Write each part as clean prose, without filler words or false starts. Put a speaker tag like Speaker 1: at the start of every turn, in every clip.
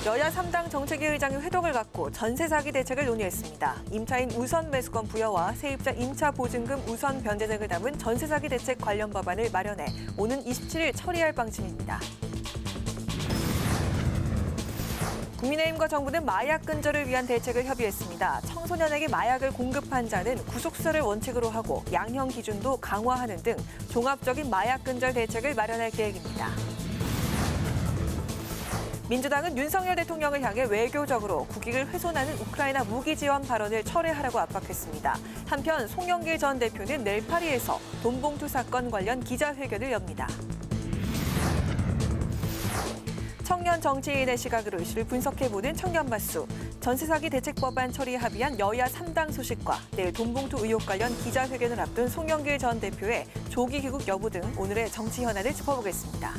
Speaker 1: 여야 3당 정책위 의장이 회동을 갖고 전세 사기 대책을 논의했습니다. 임차인 우선 매수권 부여와 세입자 임차 보증금 우선 변제 등을 담은 전세 사기 대책 관련 법안을 마련해 오는 27일 처리할 방침입니다. 국민의힘과 정부는 마약 근절을 위한 대책을 협의했습니다. 청소년에게 마약을 공급한 자는 구속수사를 원칙으로 하고 양형 기준도 강화하는 등 종합적인 마약 근절 대책을 마련할 계획입니다. 민주당은 윤석열 대통령을 향해 외교적으로 국익을 훼손하는 우크라이나 무기 지원 발언을 철회하라고 압박했습니다. 한편 송영길 전 대표는 내일 파리에서 돈봉투 사건 관련 기자회견을 엽니다. 청년 정치인의 시각으로 이슈를 분석해보는 청년맞수. 전세 사기 대책 법안 처리 합의한 여야 3당 소식과 내일 돈봉투 의혹 관련 기자회견을 앞둔 송영길 전 대표의 조기 귀국 여부 등 오늘의 정치 현안을 짚어보겠습니다.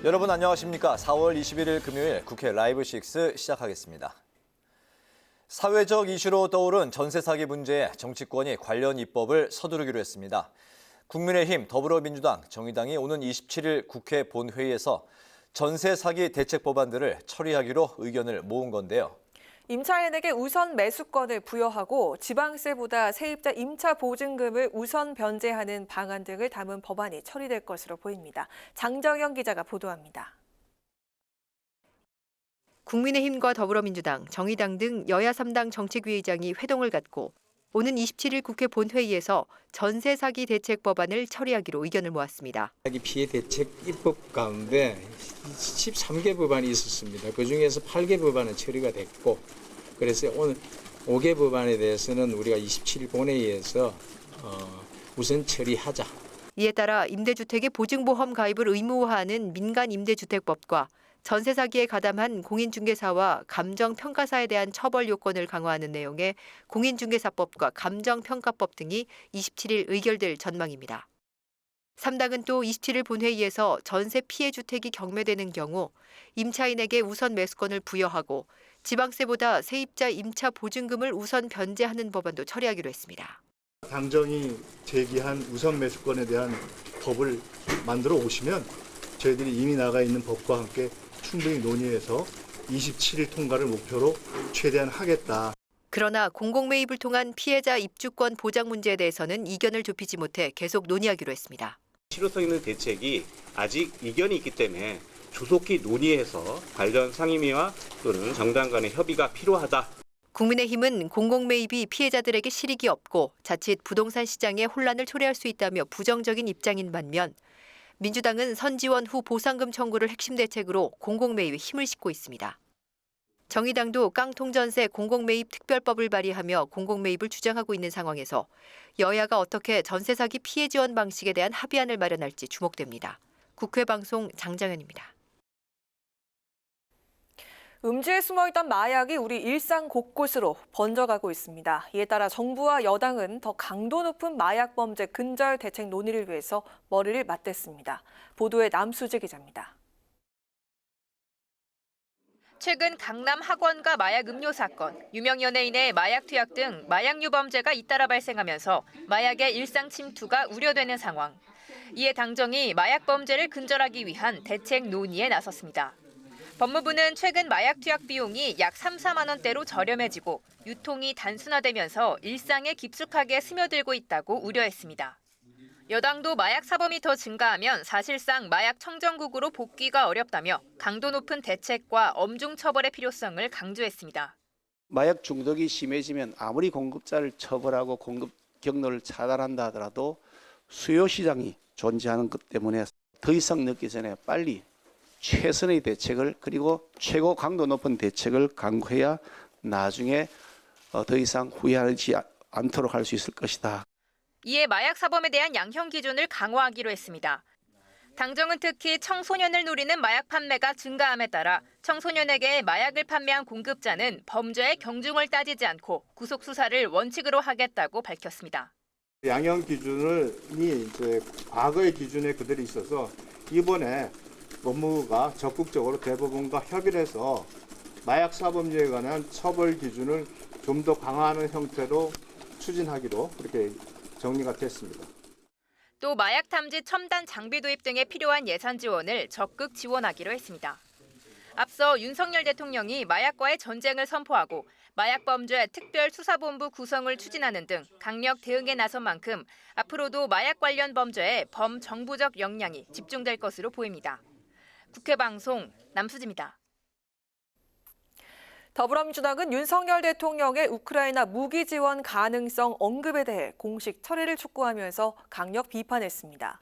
Speaker 2: 여러분 안녕하십니까? 4월 21일 금요일 국회 라이브 6 시작하겠습니다. 사회적 이슈로 떠오른 전세 사기 문제에 정치권이 관련 입법을 서두르기로 했습니다. 국민의힘, 더불어민주당, 정의당이 오는 27일 국회 본회의에서 전세 사기 대책 법안들을 처리하기로 의견을 모은 건데요.
Speaker 1: 임차인에게 우선 매수권을 부여하고 지방세보다 세입자 임차 보증금을 우선 변제하는 방안 등을 담은 법안이 처리될 것으로 보입니다. 장정영 기자가 보도합니다.
Speaker 3: 국민의힘과 더불어민주당, 정의당 등 여야 3당 정책위 의장이 회동을 갖고 오는 27일 국회 본회의에서 전세 사기 대책 법안을 처리하기로 의견을 모았습니다.
Speaker 4: 사기 피해 대책 입법 가운데 13개 법안이 있었습니다. 그중에서 8개 법안은 처리가 됐고 그래서 오늘 5개 법안에 대해서는 우리가 27일 본회의에서 우선 처리하자.
Speaker 3: 이에 따라 임대주택의 보증보험 가입을 의무화하는 민간임대주택법과 전세 사기에 가담한 공인중개사와 감정평가사에 대한 처벌 요건을 강화하는 내용의 공인중개사법과 감정평가법 등이 27일 의결될 전망입니다. 3당은 또 27일 본회의에서 전세 피해 주택이 경매되는 경우 임차인에게 우선 매수권을 부여하고 지방세보다 세입자 임차 보증금을 우선 변제하는 법안도 처리하기로 했습니다.
Speaker 5: 당정이 제기한 우선 매수권에 대한 법을 만들어 오시면 저희들이 이미 나가 있는 법과 함께 충분히 논의해서 27일 통과를 목표로 최대한 하겠다.
Speaker 3: 그러나 공공매입을 통한 피해자 입주권 보장 문제에 대해서는 이견을 좁히지 못해 계속 논의하기로 했습니다.
Speaker 6: 실효성 있는 대책이 아직 이견이 있기 때문에 조속히 논의해서 관련 상임위와 또는 정당 간의 협의가 필요하다.
Speaker 3: 국민의힘은 공공매입이 피해자들에게 실익이 없고 자칫 부동산 시장에 혼란을 초래할 수 있다며 부정적인 입장인 반면 민주당은 선지원 후 보상금 청구를 핵심 대책으로 공공매입에 힘을 싣고 있습니다. 정의당도 깡통전세 공공매입 특별법을 발의하며 공공매입을 주장하고 있는 상황에서 여야가 어떻게 전세 사기 피해 지원 방식에 대한 합의안을 마련할지 주목됩니다. 국회 방송 장장현입니다.
Speaker 1: 음지에 숨어있던 마약이 우리 일상 곳곳으로 번져가고 있습니다. 이에 따라 정부와 여당은 더 강도 높은 마약 범죄 근절 대책 논의를 위해서 머리를 맞댔습니다. 보도에 남수지 기자입니다.
Speaker 7: 최근 강남 학원가 마약 음료 사건, 유명 연예인의 마약 투약 등 마약류 범죄가 잇따라 발생하면서 마약의 일상 침투가 우려되는 상황. 이에 당정이 마약 범죄를 근절하기 위한 대책 논의에 나섰습니다. 법무부는 최근 마약 투약 비용이 약 3, 4만 원대로 저렴해지고 유통이 단순화되면서 일상에 깊숙하게 스며들고 있다고 우려했습니다. 여당도 마약 사범이 더 증가하면 사실상 마약 청정국으로 복귀가 어렵다며 강도 높은 대책과 엄중 처벌의 필요성을 강조했습니다.
Speaker 8: 마약 중독이 심해지면 아무리 공급자를 처벌하고 공급 경로를 차단한다 하더라도 수요 시장이 존재하는 것 때문에 더 이상 늦기 전에 빨리 최선의 대책을 그리고 최고 강도 높은 대책을 강구해야 나중에 더 이상 후회하지 않도록 할 수 있을 것이다.
Speaker 7: 이에 마약 사범에 대한 양형 기준을 강화하기로 했습니다. 당정은 특히 청소년을 노리는 마약 판매가 증가함에 따라 청소년에게 마약을 판매한 공급자는 범죄의 경중을 따지지 않고 구속 수사를 원칙으로 하겠다고 밝혔습니다.
Speaker 5: 양형 기준이 이제 과거의 기준에 그대로 있어서 이번에
Speaker 9: 법무부가 적극적으로 대법원과 협의를 해서 마약 사범죄에 관한 처벌 기준을 좀 더 강화하는 형태로 추진하기로 그렇게 정리가 됐습니다.
Speaker 7: 또 마약 탐지 첨단 장비 도입 등에 필요한 예산 지원을 적극 지원하기로 했습니다. 앞서 윤석열 대통령이 마약과의 전쟁을 선포하고 마약범죄 특별수사본부 구성을 추진하는 등 강력 대응에 나선 만큼 앞으로도 마약 관련 범죄에 범정부적 역량이 집중될 것으로 보입니다. 국회 방송 남수지입니다.
Speaker 1: 더불어민주당은 윤석열 대통령의 우크라이나 무기 지원 가능성 언급에 대해 공식 처리를 촉구하면서 강력 비판했습니다.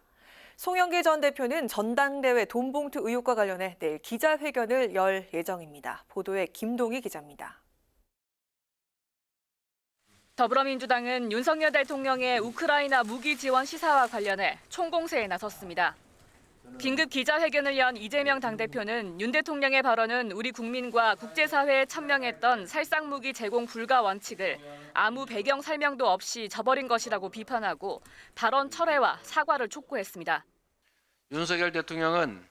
Speaker 1: 송영길 전 대표는 전당대회 돈봉투 의혹과 관련해 내일 기자회견을 열 예정입니다. 보도에 김동희 기자입니다.
Speaker 10: 더불어민주당은 윤석열 대통령의 우크라이나 무기 지원 시사와 관련해 총공세에 나섰습니다. 긴급 기자회견을 연 이재명 당대표는 윤 대통령의 발언은 우리 국민과 국제사회에 천명했던 살상무기 제공 불가 원칙을 아무 배경 설명도 없이 저버린 것이라고 비판하고 발언 철회와 사과를 촉구했습니다.
Speaker 11: 윤석열 대통령은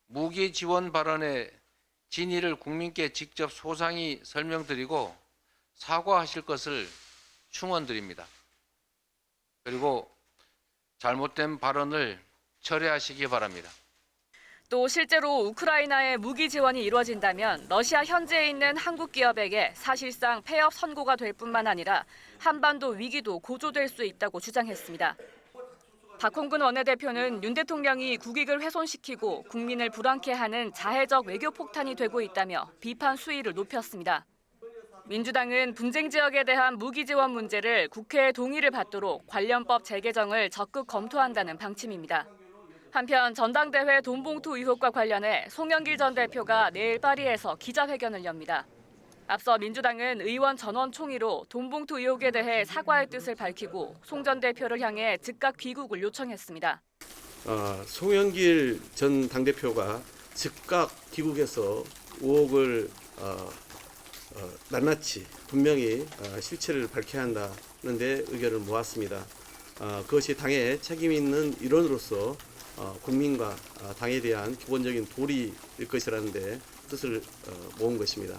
Speaker 11: 무기 지원 발언의 진위를 국민께 직접 소상히 설명드리고 사과하실 것을 충원드립니다. 그리고 잘못된 발언을 철회하시기 바랍니다.
Speaker 10: 또 실제로 우크라이나에 무기 지원이 이루어진다면 러시아 현지에 있는 한국 기업에게 사실상 폐업 선고가 될 뿐만 아니라 한반도 위기도 고조될 수 있다고 주장했습니다. 박홍근 원내대표는 윤 대통령이 국익을 훼손시키고 국민을 불안케 하는 자해적 외교 폭탄이 되고 있다며 비판 수위를 높였습니다. 민주당은 분쟁 지역에 대한 무기 지원 문제를 국회의 동의를 받도록 관련법 재개정을 적극 검토한다는 방침입니다. 한편 전당대회 돈봉투 의혹과 관련해 송영길 전 대표가 내일 파리에서 기자회견을 엽니다. 앞서 민주당은 의원 전원 총의로 돈봉투 의혹에 대해 사과의 뜻을 밝히고 송 전 대표를 향해 즉각 귀국을 요청했습니다.
Speaker 12: 송영길 전 당대표가 즉각 귀국해서 의혹을 낱낱이 분명히 실체를 밝혀야 한다는 데 의견을 모았습니다. 그것이 당의 책임 있는 일원으로서 국민과 당에 대한 기본적인 도리일 것이라는 데 뜻을 모은 것입니다.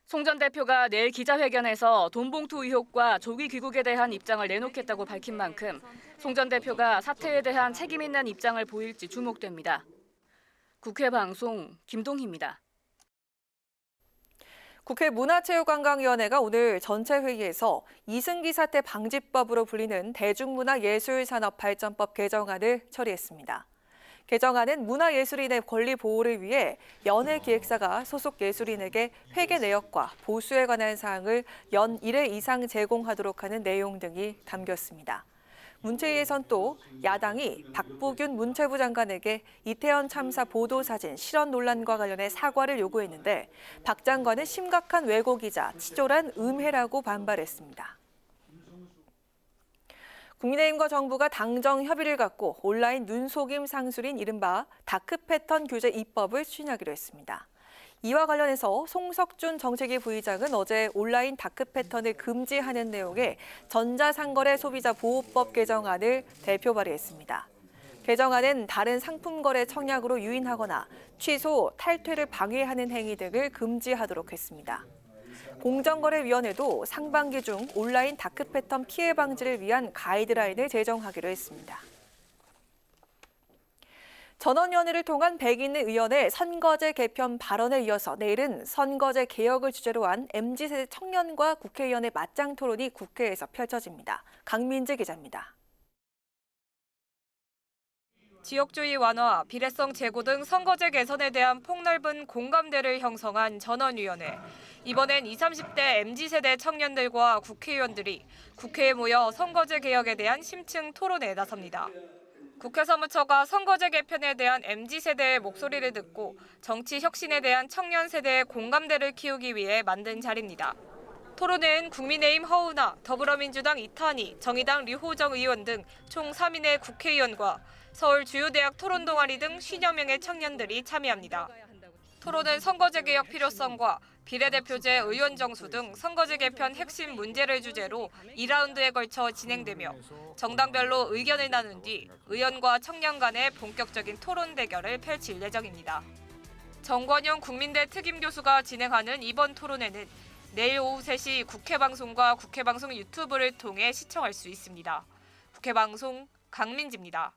Speaker 10: 송 전 대표가 내일 기자회견에서 돈봉투 의혹과 조기 귀국에 대한 입장을 내놓겠다고 밝힌 만큼 송 전 대표가 사태에 대한 책임 있는 입장을 보일지 주목됩니다. 국회 방송 김동희입니다.
Speaker 1: 국회 문화체육관광위원회가 오늘 전체 회의에서 이승기 사태 방지법으로 불리는 대중문화예술산업발전법 개정안을 처리했습니다. 개정안은 문화예술인의 권리 보호를 위해 연예기획사가 소속 예술인에게 회계 내역과 보수에 관한 사항을 연 1회 이상 제공하도록 하는 내용 등이 담겼습니다. 문체위에선 또 야당이 박보균 문체부 장관에게 이태원 참사 보도 사진 실언 논란과 관련해 사과를 요구했는데 박 장관은 심각한 왜곡이자 치졸한 음해라고 반발했습니다. 국민의힘과 정부가 당정 협의를 갖고 온라인 눈속임 상술인 이른바 다크 패턴 규제 입법을 추진하기로 했습니다. 이와 관련해서 송석준 정책위 부의장은 어제 온라인 다크 패턴을 금지하는 내용의 전자상거래 소비자 보호법 개정안을 대표 발의했습니다. 개정안은 다른 상품 거래 청약으로 유인하거나 취소, 탈퇴를 방해하는 행위 등을 금지하도록 했습니다. 공정거래위원회도 상반기 중 온라인 다크 패턴 피해 방지를 위한 가이드라인을 제정하기로 했습니다. 전원위원회를 통한 백인의 의원의 선거제 개편 발언에 이어서 내일은 선거제 개혁을 주제로 한 MZ세대 청년과 국회의원의 맞짱 토론이 국회에서 펼쳐집니다. 강민재 기자입니다.
Speaker 13: 지역주의 완화, 비례성 제고 등 선거제 개선에 대한 폭넓은 공감대를 형성한 전원위원회. 이번엔 20, 30대 MZ세대 청년들과 국회의원들이 국회에 모여 선거제 개혁에 대한 심층 토론에 나섭니다. 국회 사무처가 선거제 개편에 대한 MZ세대의 목소리를 듣고 정치 혁신에 대한 청년 세대의 공감대를 키우기 위해 만든 자리입니다. 토론은 국민의힘 허은하, 더불어민주당 이탄희, 정의당 류호정 의원 등 총 3인의 국회의원과 서울 주요 대학 토론 동아리 등 50여 명의 청년들이 참여합니다. 토론은 선거제 개혁 필요성과 비례대표제 의원 정수 등 선거제 개편 핵심 문제를 주제로 2라운드에 걸쳐 진행되며 정당별로 의견을 나눈 뒤 의원과 청년 간의 본격적인 토론 대결을 펼칠 예정입니다. 정권용 국민대 특임교수가 진행하는 이번 토론회는 내일 오후 3시 국회방송과 국회방송 유튜브를 통해 시청할 수 있습니다. 국회방송 강민지입니다.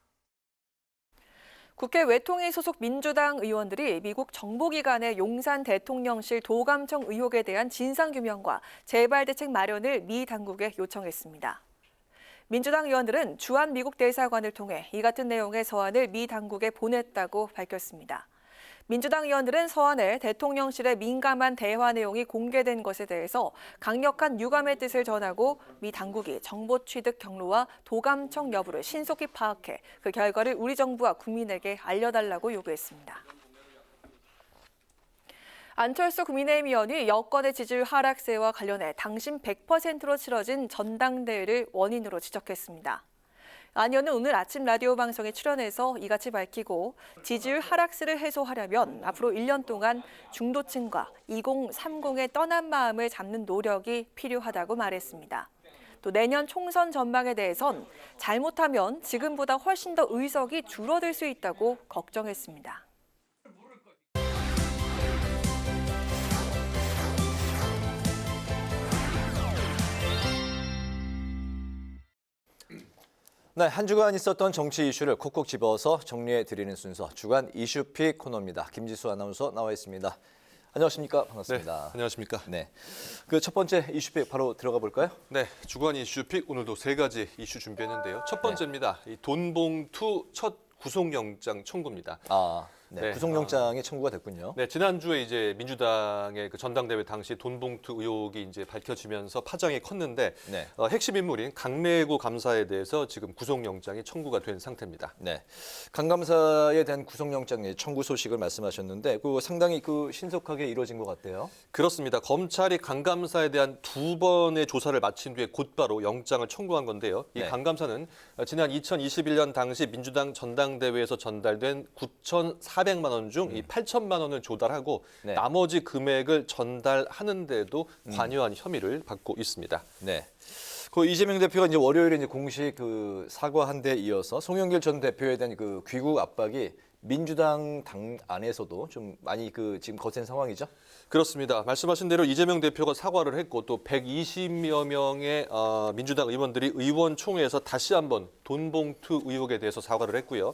Speaker 1: 국회 외통위 소속 민주당 의원들이 미국 정보기관의 용산 대통령실 도감청 의혹에 대한 진상규명과 재발 대책 마련을 미 당국에 요청했습니다. 민주당 의원들은 주한 미국 대사관을 통해 이 같은 내용의 서한을 미 당국에 보냈다고 밝혔습니다. 민주당 의원들은 서한에 대통령실의 민감한 대화 내용이 공개된 것에 대해서 강력한 유감의 뜻을 전하고 미 당국이 정보 취득 경로와 도감청 여부를 신속히 파악해 그 결과를 우리 정부와 국민에게 알려달라고 요구했습니다. 안철수 국민의힘 의원이 여권의 지지율 하락세와 관련해 당심 100%로 치러진 전당대회를 원인으로 지적했습니다. 안 의원은 오늘 아침 라디오 방송에 출연해서 이같이 밝히고 지지율 하락세를 해소하려면 앞으로 1년 동안 중도층과 2030의 떠난 마음을 잡는 노력이 필요하다고 말했습니다. 또 내년 총선 전망에 대해선 잘못하면 지금보다 훨씬 더 의석이 줄어들 수 있다고 걱정했습니다.
Speaker 2: 네, 한 주간 있었던 정치 이슈를 콕콕 집어서 정리해드리는 순서 주간 이슈픽 코너입니다. 김지수 아나운서 나와 있습니다. 안녕하십니까? 반갑습니다.
Speaker 14: 네, 안녕하십니까?
Speaker 2: 네, 그 첫 번째 이슈픽 바로 들어가 볼까요?
Speaker 14: 네, 주간 이슈픽 오늘도 3가지 이슈 준비했는데요. 첫 번째입니다. 이 돈봉투 첫 구속영장 청구입니다.
Speaker 2: 네, 구속영장이 청구가 됐군요.
Speaker 14: 네, 지난주에 이제 민주당의 그 전당대회 당시 돈봉투 의혹이 이제 밝혀지면서 파장이 컸는데
Speaker 2: 네.
Speaker 14: 핵심 인물인 강래구 감사에 대해서 지금 구속영장이 청구가 된 상태입니다.
Speaker 2: 네, 강 감사에 대한 구속영장 청구 소식을 말씀하셨는데 그 상당히 그 신속하게 이루어진 것 같아요.
Speaker 14: 그렇습니다. 검찰이 강 감사에 대한 2번의 조사를 마친 뒤에 곧바로 영장을 청구한 건데요. 이 강 감사는 지난 2021년 당시 민주당 전당대회에서 전달된 9,400만 원 중 이 8천만 원을 조달하고 나머지 금액을 전달하는데도 관여한 혐의를 받고 있습니다.
Speaker 2: 네. 그 이재명 대표가 이제 월요일에 이제 공식 그 사과한 데 이어서 송영길 전 대표에 대한 그 귀국 압박이 민주당 당 안에서도 좀 많이 그 지금 거센 상황이죠?
Speaker 14: 그렇습니다. 말씀하신 대로 이재명 대표가 사과를 했고 또 120여 명의 민주당 의원들이 의원총회에서 다시 한번 돈봉투 의혹에 대해서 사과를 했고요.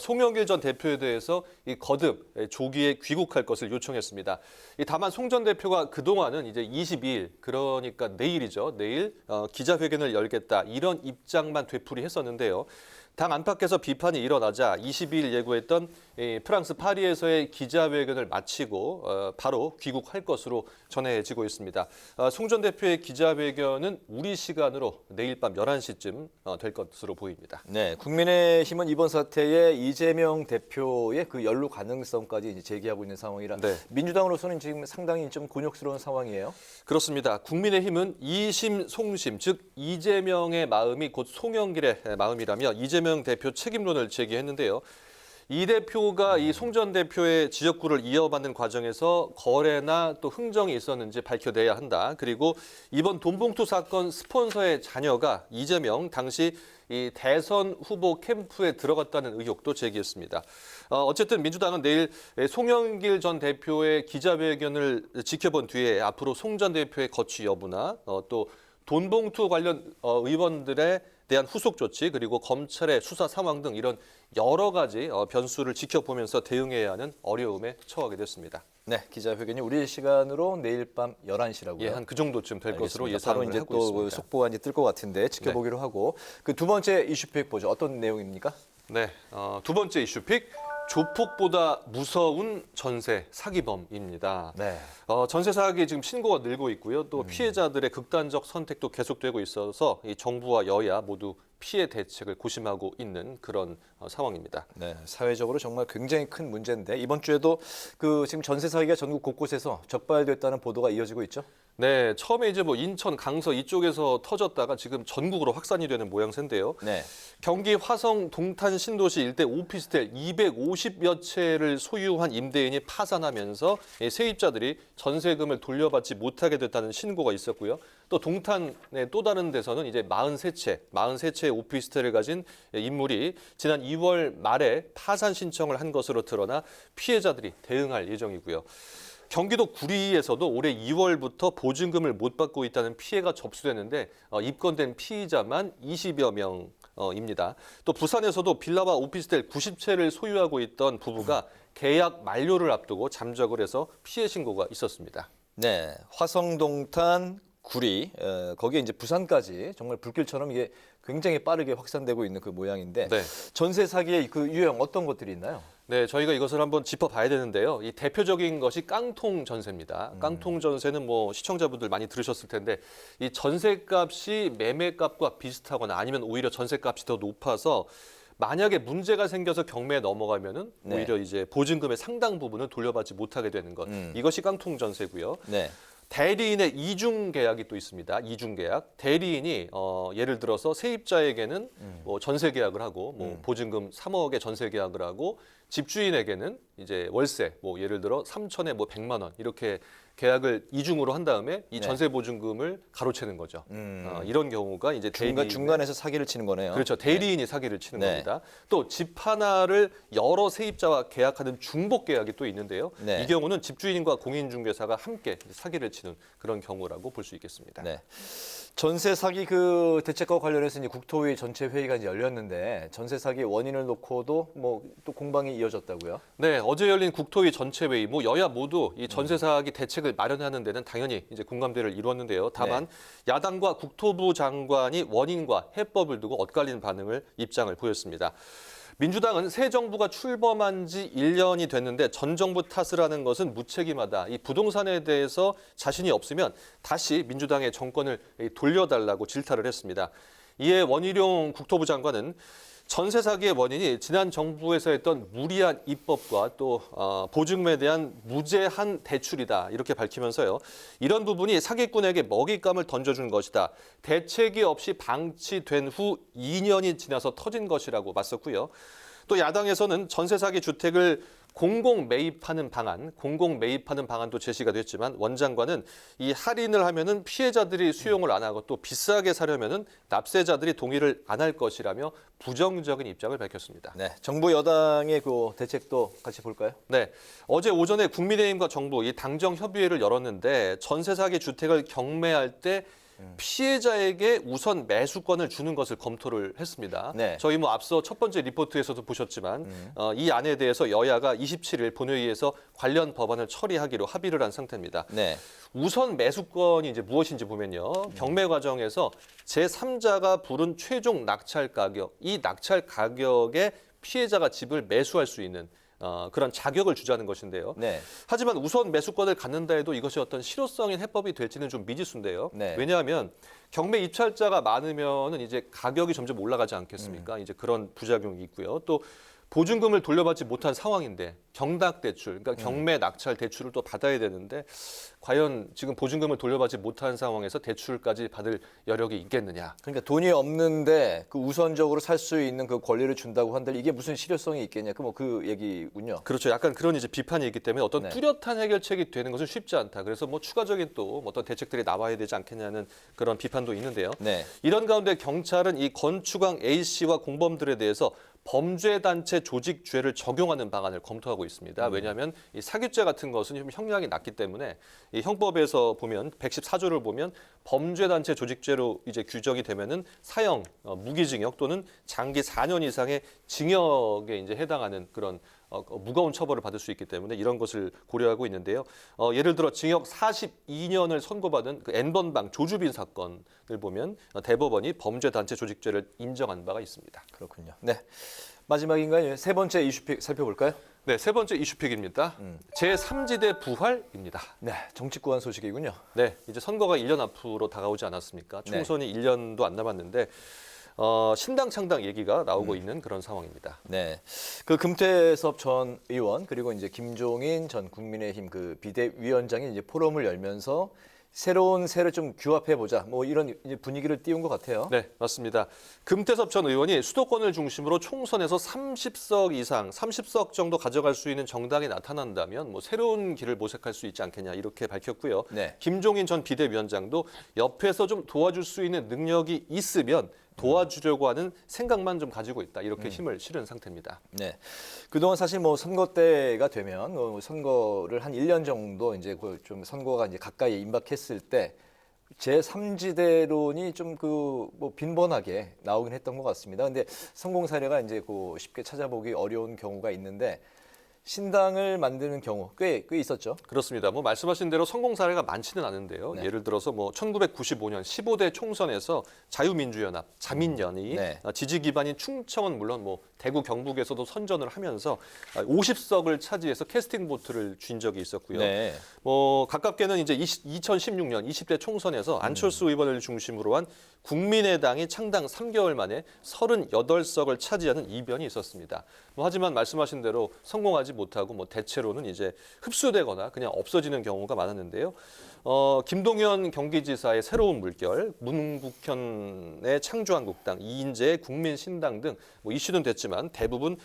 Speaker 14: 송영길 전 대표에 대해서 이 거듭 조기에 귀국할 것을 요청했습니다. 다만 송 전 대표가 그동안은 이제 22일, 그러니까 내일이죠. 내일 기자회견을 열겠다 이런 입장만 되풀이했었는데요. 당 안팎에서 비판이 일어나자 22일 예고했던 프랑스 파리에서의 기자회견을 마치고 바로 귀국할 것으로 전해지고 있습니다. 송 전 대표의 기자회견은 우리 시간으로 내일 밤 11시쯤 될 것으로 보입니다.
Speaker 2: 네, 국민의힘은 이번 사태에 이재명 대표의 그 연루 가능성까지 이제 제기하고 있는 상황이라 민주당으로서는 지금 상당히 좀 곤욕스러운 상황이에요.
Speaker 14: 그렇습니다. 국민의힘은 이심 송심, 즉 이재명의 마음이 곧 송영길의 마음이라며 이재명 대표 책임론을 제기했는데요. 이 대표가 이 송 전 대표의 지역구를 이어받는 과정에서 거래나 또 흥정이 있었는지 밝혀내야 한다. 그리고 이번 돈봉투 사건 스폰서의 자녀가 이재명 당시 이 대선 후보 캠프에 들어갔다는 의혹도 제기했습니다. 어쨌든 민주당은 내일 송영길 전 대표의 기자회견을 지켜본 뒤에 앞으로 송 전 대표의 거취 여부나 또 돈봉투 관련 의원들에 대한 후속 조치 그리고 검찰의 수사 상황 등 이런 여러 가지 변수를 지켜보면서 대응해야 하는 어려움에 처하게 됐습니다.
Speaker 2: 네, 기자회견이 우리 시간으로 내일 밤 11시라고요.
Speaker 14: 예, 한 그 정도쯤 될 것으로 예상을
Speaker 2: 바로 이제
Speaker 14: 하고
Speaker 2: 또
Speaker 14: 있습니다.
Speaker 2: 속보가 이제 뜰 것 같은데 지켜보기로 하고 그 두 번째 이슈픽 보죠. 어떤 내용입니까?
Speaker 14: 네, 두 번째 이슈픽. 조폭보다 무서운 전세 사기범입니다.
Speaker 2: 네.
Speaker 14: 전세 사기 지금 신고가 늘고 있고요. 또 피해자들의 극단적 선택도 계속되고 있어서 이 정부와 여야 모두 피해 대책을 고심하고 있는 그런 상황입니다.
Speaker 2: 네, 사회적으로 정말 굉장히 큰 문제인데 이번 주에도 그 지금 전세 사기가 전국 곳곳에서 적발됐다는 보도가 이어지고 있죠.
Speaker 14: 네, 처음에 이제 뭐 인천, 강서 이쪽에서 터졌다가 지금 전국으로 확산이 되는 모양새인데요.
Speaker 2: 네.
Speaker 14: 경기 화성 동탄 신도시 일대 오피스텔 250여 채를 소유한 임대인이 파산하면서 세입자들이 전세금을 돌려받지 못하게 됐다는 신고가 있었고요. 또 동탄의 또 다른 데서는 이제 43채의 오피스텔을 가진 인물이 지난 2월 말에 파산 신청을 한 것으로 드러나 피해자들이 대응할 예정이고요. 경기도 구리에서도 올해 2월부터 보증금을 못 받고 있다는 피해가 접수됐는데 입건된 피의자만 20여 명입니다. 또 부산에서도 빌라와 오피스텔 90채를 소유하고 있던 부부가 계약 만료를 앞두고 잠적을 해서 피해 신고가 있었습니다.
Speaker 2: 네, 화성동탄, 구리, 거기에 이제 부산까지 정말 불길처럼 이게 굉장히 빠르게 확산되고 있는 그 모양인데
Speaker 14: 네.
Speaker 2: 전세 사기의 그 유형 어떤 것들이 있나요?
Speaker 14: 네, 저희가 이것을 한번 짚어봐야 되는데요. 이 대표적인 것이 깡통 전세입니다. 깡통 전세는 뭐 시청자분들 많이 들으셨을 텐데 이 전세값이 매매값과 비슷하거나 아니면 오히려 전세값이 더 높아서 만약에 문제가 생겨서 경매에 넘어가면은
Speaker 2: 네.
Speaker 14: 오히려 이제 보증금의 상당 부분을 돌려받지 못하게 되는 것. 이것이 깡통 전세고요.
Speaker 2: 네.
Speaker 14: 대리인의 이중 계약이 또 있습니다. 이중 계약. 대리인이 예를 들어서 세입자에게는 뭐 전세 계약을 하고 뭐 보증금 3억의 전세 계약을 하고 집주인에게는 이제 월세 뭐 예를 들어 3천에 뭐 100만 원 이렇게 계약을 이중으로 한 다음에 이
Speaker 2: 네.
Speaker 14: 전세 보증금을 가로채는 거죠. 이런 경우가 이제
Speaker 2: 중간에서 사기를 치는 거네요.
Speaker 14: 그렇죠. 대리인이 사기를 치는
Speaker 2: 네.
Speaker 14: 겁니다. 또 집 하나를 여러 세입자와 계약하는 중복 계약이 또 있는데요.
Speaker 2: 네.
Speaker 14: 이 경우는 집주인과 공인중개사가 함께 사기를 치는 그런 경우라고 볼 수 있겠습니다.
Speaker 2: 네. 전세 사기 그 대책과 관련해서 이제 국토위 전체 회의가 이제 열렸는데 전세 사기 원인을 놓고도 뭐 또 공방이 이어졌다고요?
Speaker 14: 네, 어제 열린 국토위 전체 회의, 뭐 여야 모두 이 전세 사기 대책을 마련하는 데는 당연히 이제 공감대를 이루었는데요. 다만 야당과 국토부 장관이 원인과 해법을 두고 엇갈리는 입장을 보였습니다. 민주당은 새 정부가 출범한 지 1년이 됐는데 전 정부 탓을 하는 것은 무책임하다. 이 부동산에 대해서 자신이 없으면 다시 민주당의 정권을 돌려달라고 질타를 했습니다. 이에 원희룡 국토부 장관은 전세 사기의 원인이 지난 정부에서 했던 무리한 입법과 또 보증금에 대한 무제한 대출이다 이렇게 밝히면서요. 이런 부분이 사기꾼에게 먹잇감을 던져준 것이다. 대책이 없이 방치된 후 2년이 지나서 터진 것이라고 맞섰고요. 또 야당에서는 전세 사기 주택을 공공 매입하는 방안도 제시가 됐지만 원 장관은 이 할인을 하면은 피해자들이 수용을 안 하고 또 비싸게 사려면은 납세자들이 동의를 안 할 것이라며 부정적인 입장을 밝혔습니다.
Speaker 2: 네, 정부 여당의 그 대책도 같이 볼까요?
Speaker 14: 네, 어제 오전에 국민의힘과 정부 이 당정 협의회를 열었는데 전세 사기 주택을 경매할 때 피해자에게 우선 매수권을 주는 것을 검토를 했습니다.
Speaker 2: 네.
Speaker 14: 저희 뭐 앞서 첫 번째 리포트에서도 보셨지만 이 안에 대해서 여야가 27일 본회의에서 관련 법안을 처리하기로 합의를 한 상태입니다.
Speaker 2: 네.
Speaker 14: 우선 매수권이 이제 무엇인지 보면요. 경매 과정에서 제3자가 부른 최종 낙찰 가격, 이 낙찰 가격에 피해자가 집을 매수할 수 있는 그런 자격을 주자는 것인데요.
Speaker 2: 네.
Speaker 14: 하지만 우선 매수권을 갖는다 해도 이것이 어떤 실효성인 해법이 될지는 좀 미지수인데요.
Speaker 2: 네.
Speaker 14: 왜냐하면 경매 입찰자가 많으면은 이제 가격이 점점 올라가지 않겠습니까? 이제 그런 부작용이 있고요. 또 보증금을 돌려받지 못한 상황인데 경락 대출, 그러니까 경매 낙찰 대출을 또 받아야 되는데 과연 지금 보증금을 돌려받지 못한 상황에서 대출까지 받을 여력이 있겠느냐?
Speaker 2: 그러니까 돈이 없는데 그 우선적으로 살 수 있는 그 권리를 준다고 한들 이게 무슨 실효성이 있겠냐? 그 얘기군요.
Speaker 14: 그렇죠. 약간 그런 이제 비판이 있기 때문에 어떤
Speaker 2: 네.
Speaker 14: 뚜렷한 해결책이 되는 것은 쉽지 않다. 그래서 뭐 추가적인 또 어떤 대책들이 나와야 되지 않겠냐는 그런 비판도 있는데요.
Speaker 2: 네.
Speaker 14: 이런 가운데 경찰은 이 건축왕 A 씨와 공범들에 대해서 범죄단체 조직죄를 적용하는 방안을 검토하고 있습니다. 왜냐하면 이 사기죄 같은 것은 좀 형량이 낮기 때문에 이 형법에서 보면 114조를 보면 범죄단체 조직죄로 이제 규정이 되면은 사형, 무기징역 또는 장기 4년 이상의 징역에 이제 해당하는 그런 무거운 처벌을 받을 수 있기 때문에 이런 것을 고려하고 있는데요. 예를 들어 징역 42년을 선고받은 그 N번방 조주빈 사건을 보면 대법원이 범죄단체 조직죄를 인정한 바가 있습니다.
Speaker 2: 그렇군요. 네. 마지막인가요? 세 번째 이슈픽 살펴볼까요?
Speaker 14: 네, 세 번째 이슈픽입니다. 제3지대 부활입니다.
Speaker 2: 네, 정치권 소식이군요.
Speaker 14: 네, 이제 선거가 1년 앞으로 다가오지 않았습니까? 총선이 1년도 안 남았는데 신당 창당 얘기가 나오고 있는 그런 상황입니다.
Speaker 2: 네, 그 금태섭 전 의원 그리고 이제 김종인 전 국민의힘 그 비대위원장이 이제 포럼을 열면서 새로운 새를 좀 규합해보자. 뭐 이런 이제 분위기를 띄운 것 같아요.
Speaker 14: 네, 맞습니다. 금태섭 전 의원이 수도권을 중심으로 총선에서 30석 이상, 30석 정도 가져갈 수 있는 정당이 나타난다면 뭐 새로운 길을 모색할 수 있지 않겠냐 이렇게 밝혔고요.
Speaker 2: 네.
Speaker 14: 김종인 전 비대위원장도 옆에서 좀 도와줄 수 있는 능력이 있으면 도와주려고 하는 생각만 좀 가지고 있다. 이렇게 힘을 실은 상태입니다.
Speaker 2: 네. 그동안 사실 뭐 선거 때가 되면 선거를 한 1년 정도 이제 좀 선거가 이제 가까이 임박했을 때 제3지대론이 좀 뭐 빈번하게 나오긴 했던 것 같습니다. 근데 성공 사례가 이제 쉽게 찾아보기 어려운 경우가 있는데 신당을 만드는 경우 꽤 있었죠.
Speaker 14: 그렇습니다. 뭐 말씀하신 대로 성공 사례가 많지는 않은데요.
Speaker 2: 네.
Speaker 14: 예를 들어서 뭐 1995년 15대 총선에서 자유민주연합, 자민련이
Speaker 2: 네.
Speaker 14: 지지 기반인 충청은 물론 뭐 대구 경북에서도 선전을 하면서 50석을 차지해서 캐스팅 보트를 쥔 적이 있었고요.
Speaker 2: 네.
Speaker 14: 뭐 가깝게는 이제 2016년 20대 총선에서 안철수 의원을 중심으로 한 국민의당이 창당 3개월 만에 38석을 차지하는 이변이 있었습니다. 뭐 하지만 말씀하신 대로 성공하지 못하고 뭐 대체로는 이제 흡수되거나 그냥 없어지는 경우가 많았는데요. 김동연 경기지사의 새로운 물결, 문국현의 창조한국당, 이인재의 국민신당 등 뭐 이슈는 됐지만 대부분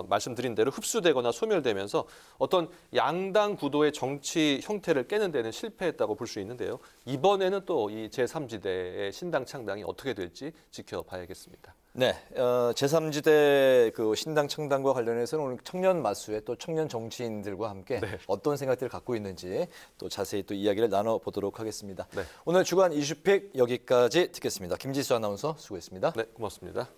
Speaker 14: 말씀드린 대로 흡수되거나 소멸되면서 어떤 양당 구도의 정치 형태를 깨는 데는 실패했다고 볼 수 있는데요. 이번에는 또 이 제3지대의 신당 창당이 어떻게 될지 지켜봐야겠습니다.
Speaker 2: 네, 제3지대 신당 창당과 관련해서는 오늘 청년 마수의 또 청년 정치인들과 함께 어떤 생각들을 갖고 있는지 또 자세히 또 이야기를 나눠보도록 하겠습니다.
Speaker 14: 네.
Speaker 2: 오늘 주간 이슈픽 여기까지 듣겠습니다. 김지수 아나운서 수고했습니다.
Speaker 14: 네, 고맙습니다.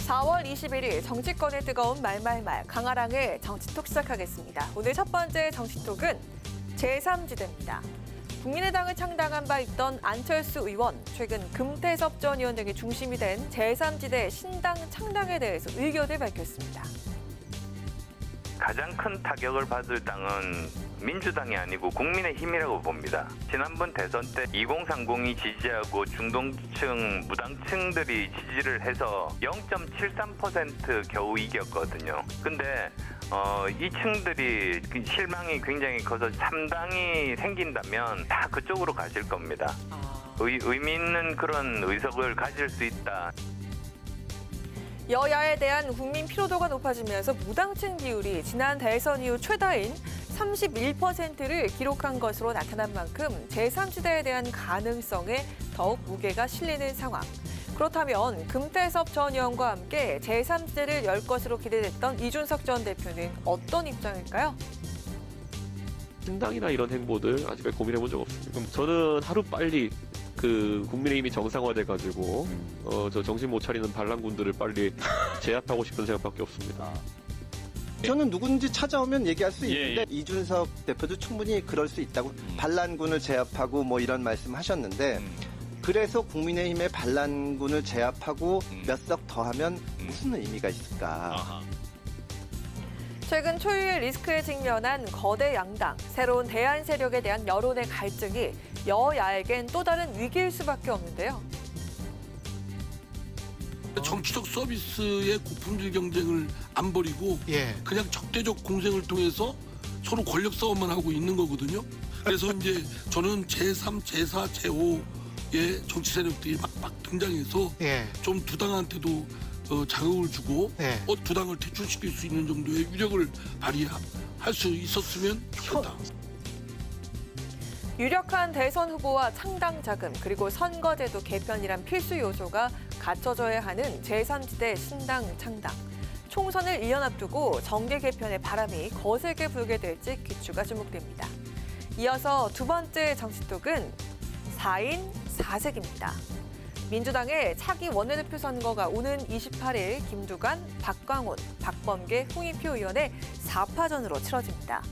Speaker 1: (4월 21일) 정치권의 뜨거운 말말말 강아랑의 정치톡 시작하겠습니다. 오늘 첫 번째 정치톡은 제3지대입니다. 국민의당을 창당한 바 있던 안철수 의원, 최근 금태섭 전 의원 등이 중심이 된 제3지대 신당 창당에 대해서 의견을 밝혔습니다.
Speaker 15: 가장 큰 타격을 받을 당은 민주당이 아니고 국민의힘이라고 봅니다. 지난번 대선 때 2030이 지지하고 중도층, 무당층들이 지지를 해서 0.73% 겨우 이겼거든요. 근데 이 층들이 실망이 굉장히 커서 3당이 생긴다면 다 그쪽으로 가실 겁니다. 의미 있는 그런 의석을 가질 수 있다.
Speaker 1: 여야에 대한 국민 피로도가 높아지면서 무당층 비율이 지난 대선 이후 최다인 31%를 기록한 것으로 나타난 만큼 제3지대에 대한 가능성에 더욱 무게가 실리는 상황. 그렇다면 금태섭 전 의원과 함께 제3지대를 열 것으로 기대됐던 이준석 전 대표는 어떤 입장일까요?
Speaker 16: 신당이나 이런 행보들 아직까지 고민해 본 적 없습니다. 그럼 저는 하루 빨리 국민의힘이 정상화돼가지고 저 정신 못 차리는 반란군들을 빨리 제압하고 싶은 생각밖에 없습니다.
Speaker 17: 저는 누군지 찾아오면 얘기할 수 있는데 이준석 대표도 충분히 그럴 수 있다고 반란군을 제압하고 뭐 이런 말씀하셨는데 그래서 국민의힘의 반란군을 제압하고 몇 석 더하면 무슨 의미가 있을까?
Speaker 1: 최근 초유의 리스크에 직면한 거대 양당, 새로운 대안 세력에 대한 여론의 갈증이 여야에겐 또 다른 위기일 수밖에 없는데요.
Speaker 18: 정치적 서비스의 고품질 경쟁을 안 벌이고 그냥 적대적 공생을 통해서 서로 권력 싸움만 하고 있는 거거든요. 그래서 이제 저는 제3, 제4, 제5의 정치 세력들이 막 등장해서 좀 두 당한테도 자극을 주고 두 당을 퇴출시킬 수 있는 정도의 위력을 발휘할 수 있었으면 좋겠다.
Speaker 1: 유력한 대선 후보와 창당 자금 그리고 선거제도 개편이란 필수 요소가 갖춰져야 하는 제3지대 신당 창당. 총선을 1년 앞두고 정계 개편의 바람이 거세게 불게 될지 귀추가 주목됩니다. 이어서 두 번째 정치톡은 4인 4색입니다. 민주당의 차기 원내대표 선거가 오는 28일 김두관, 박광온, 박범계, 홍익표 의원의 4파전으로 치러집니다.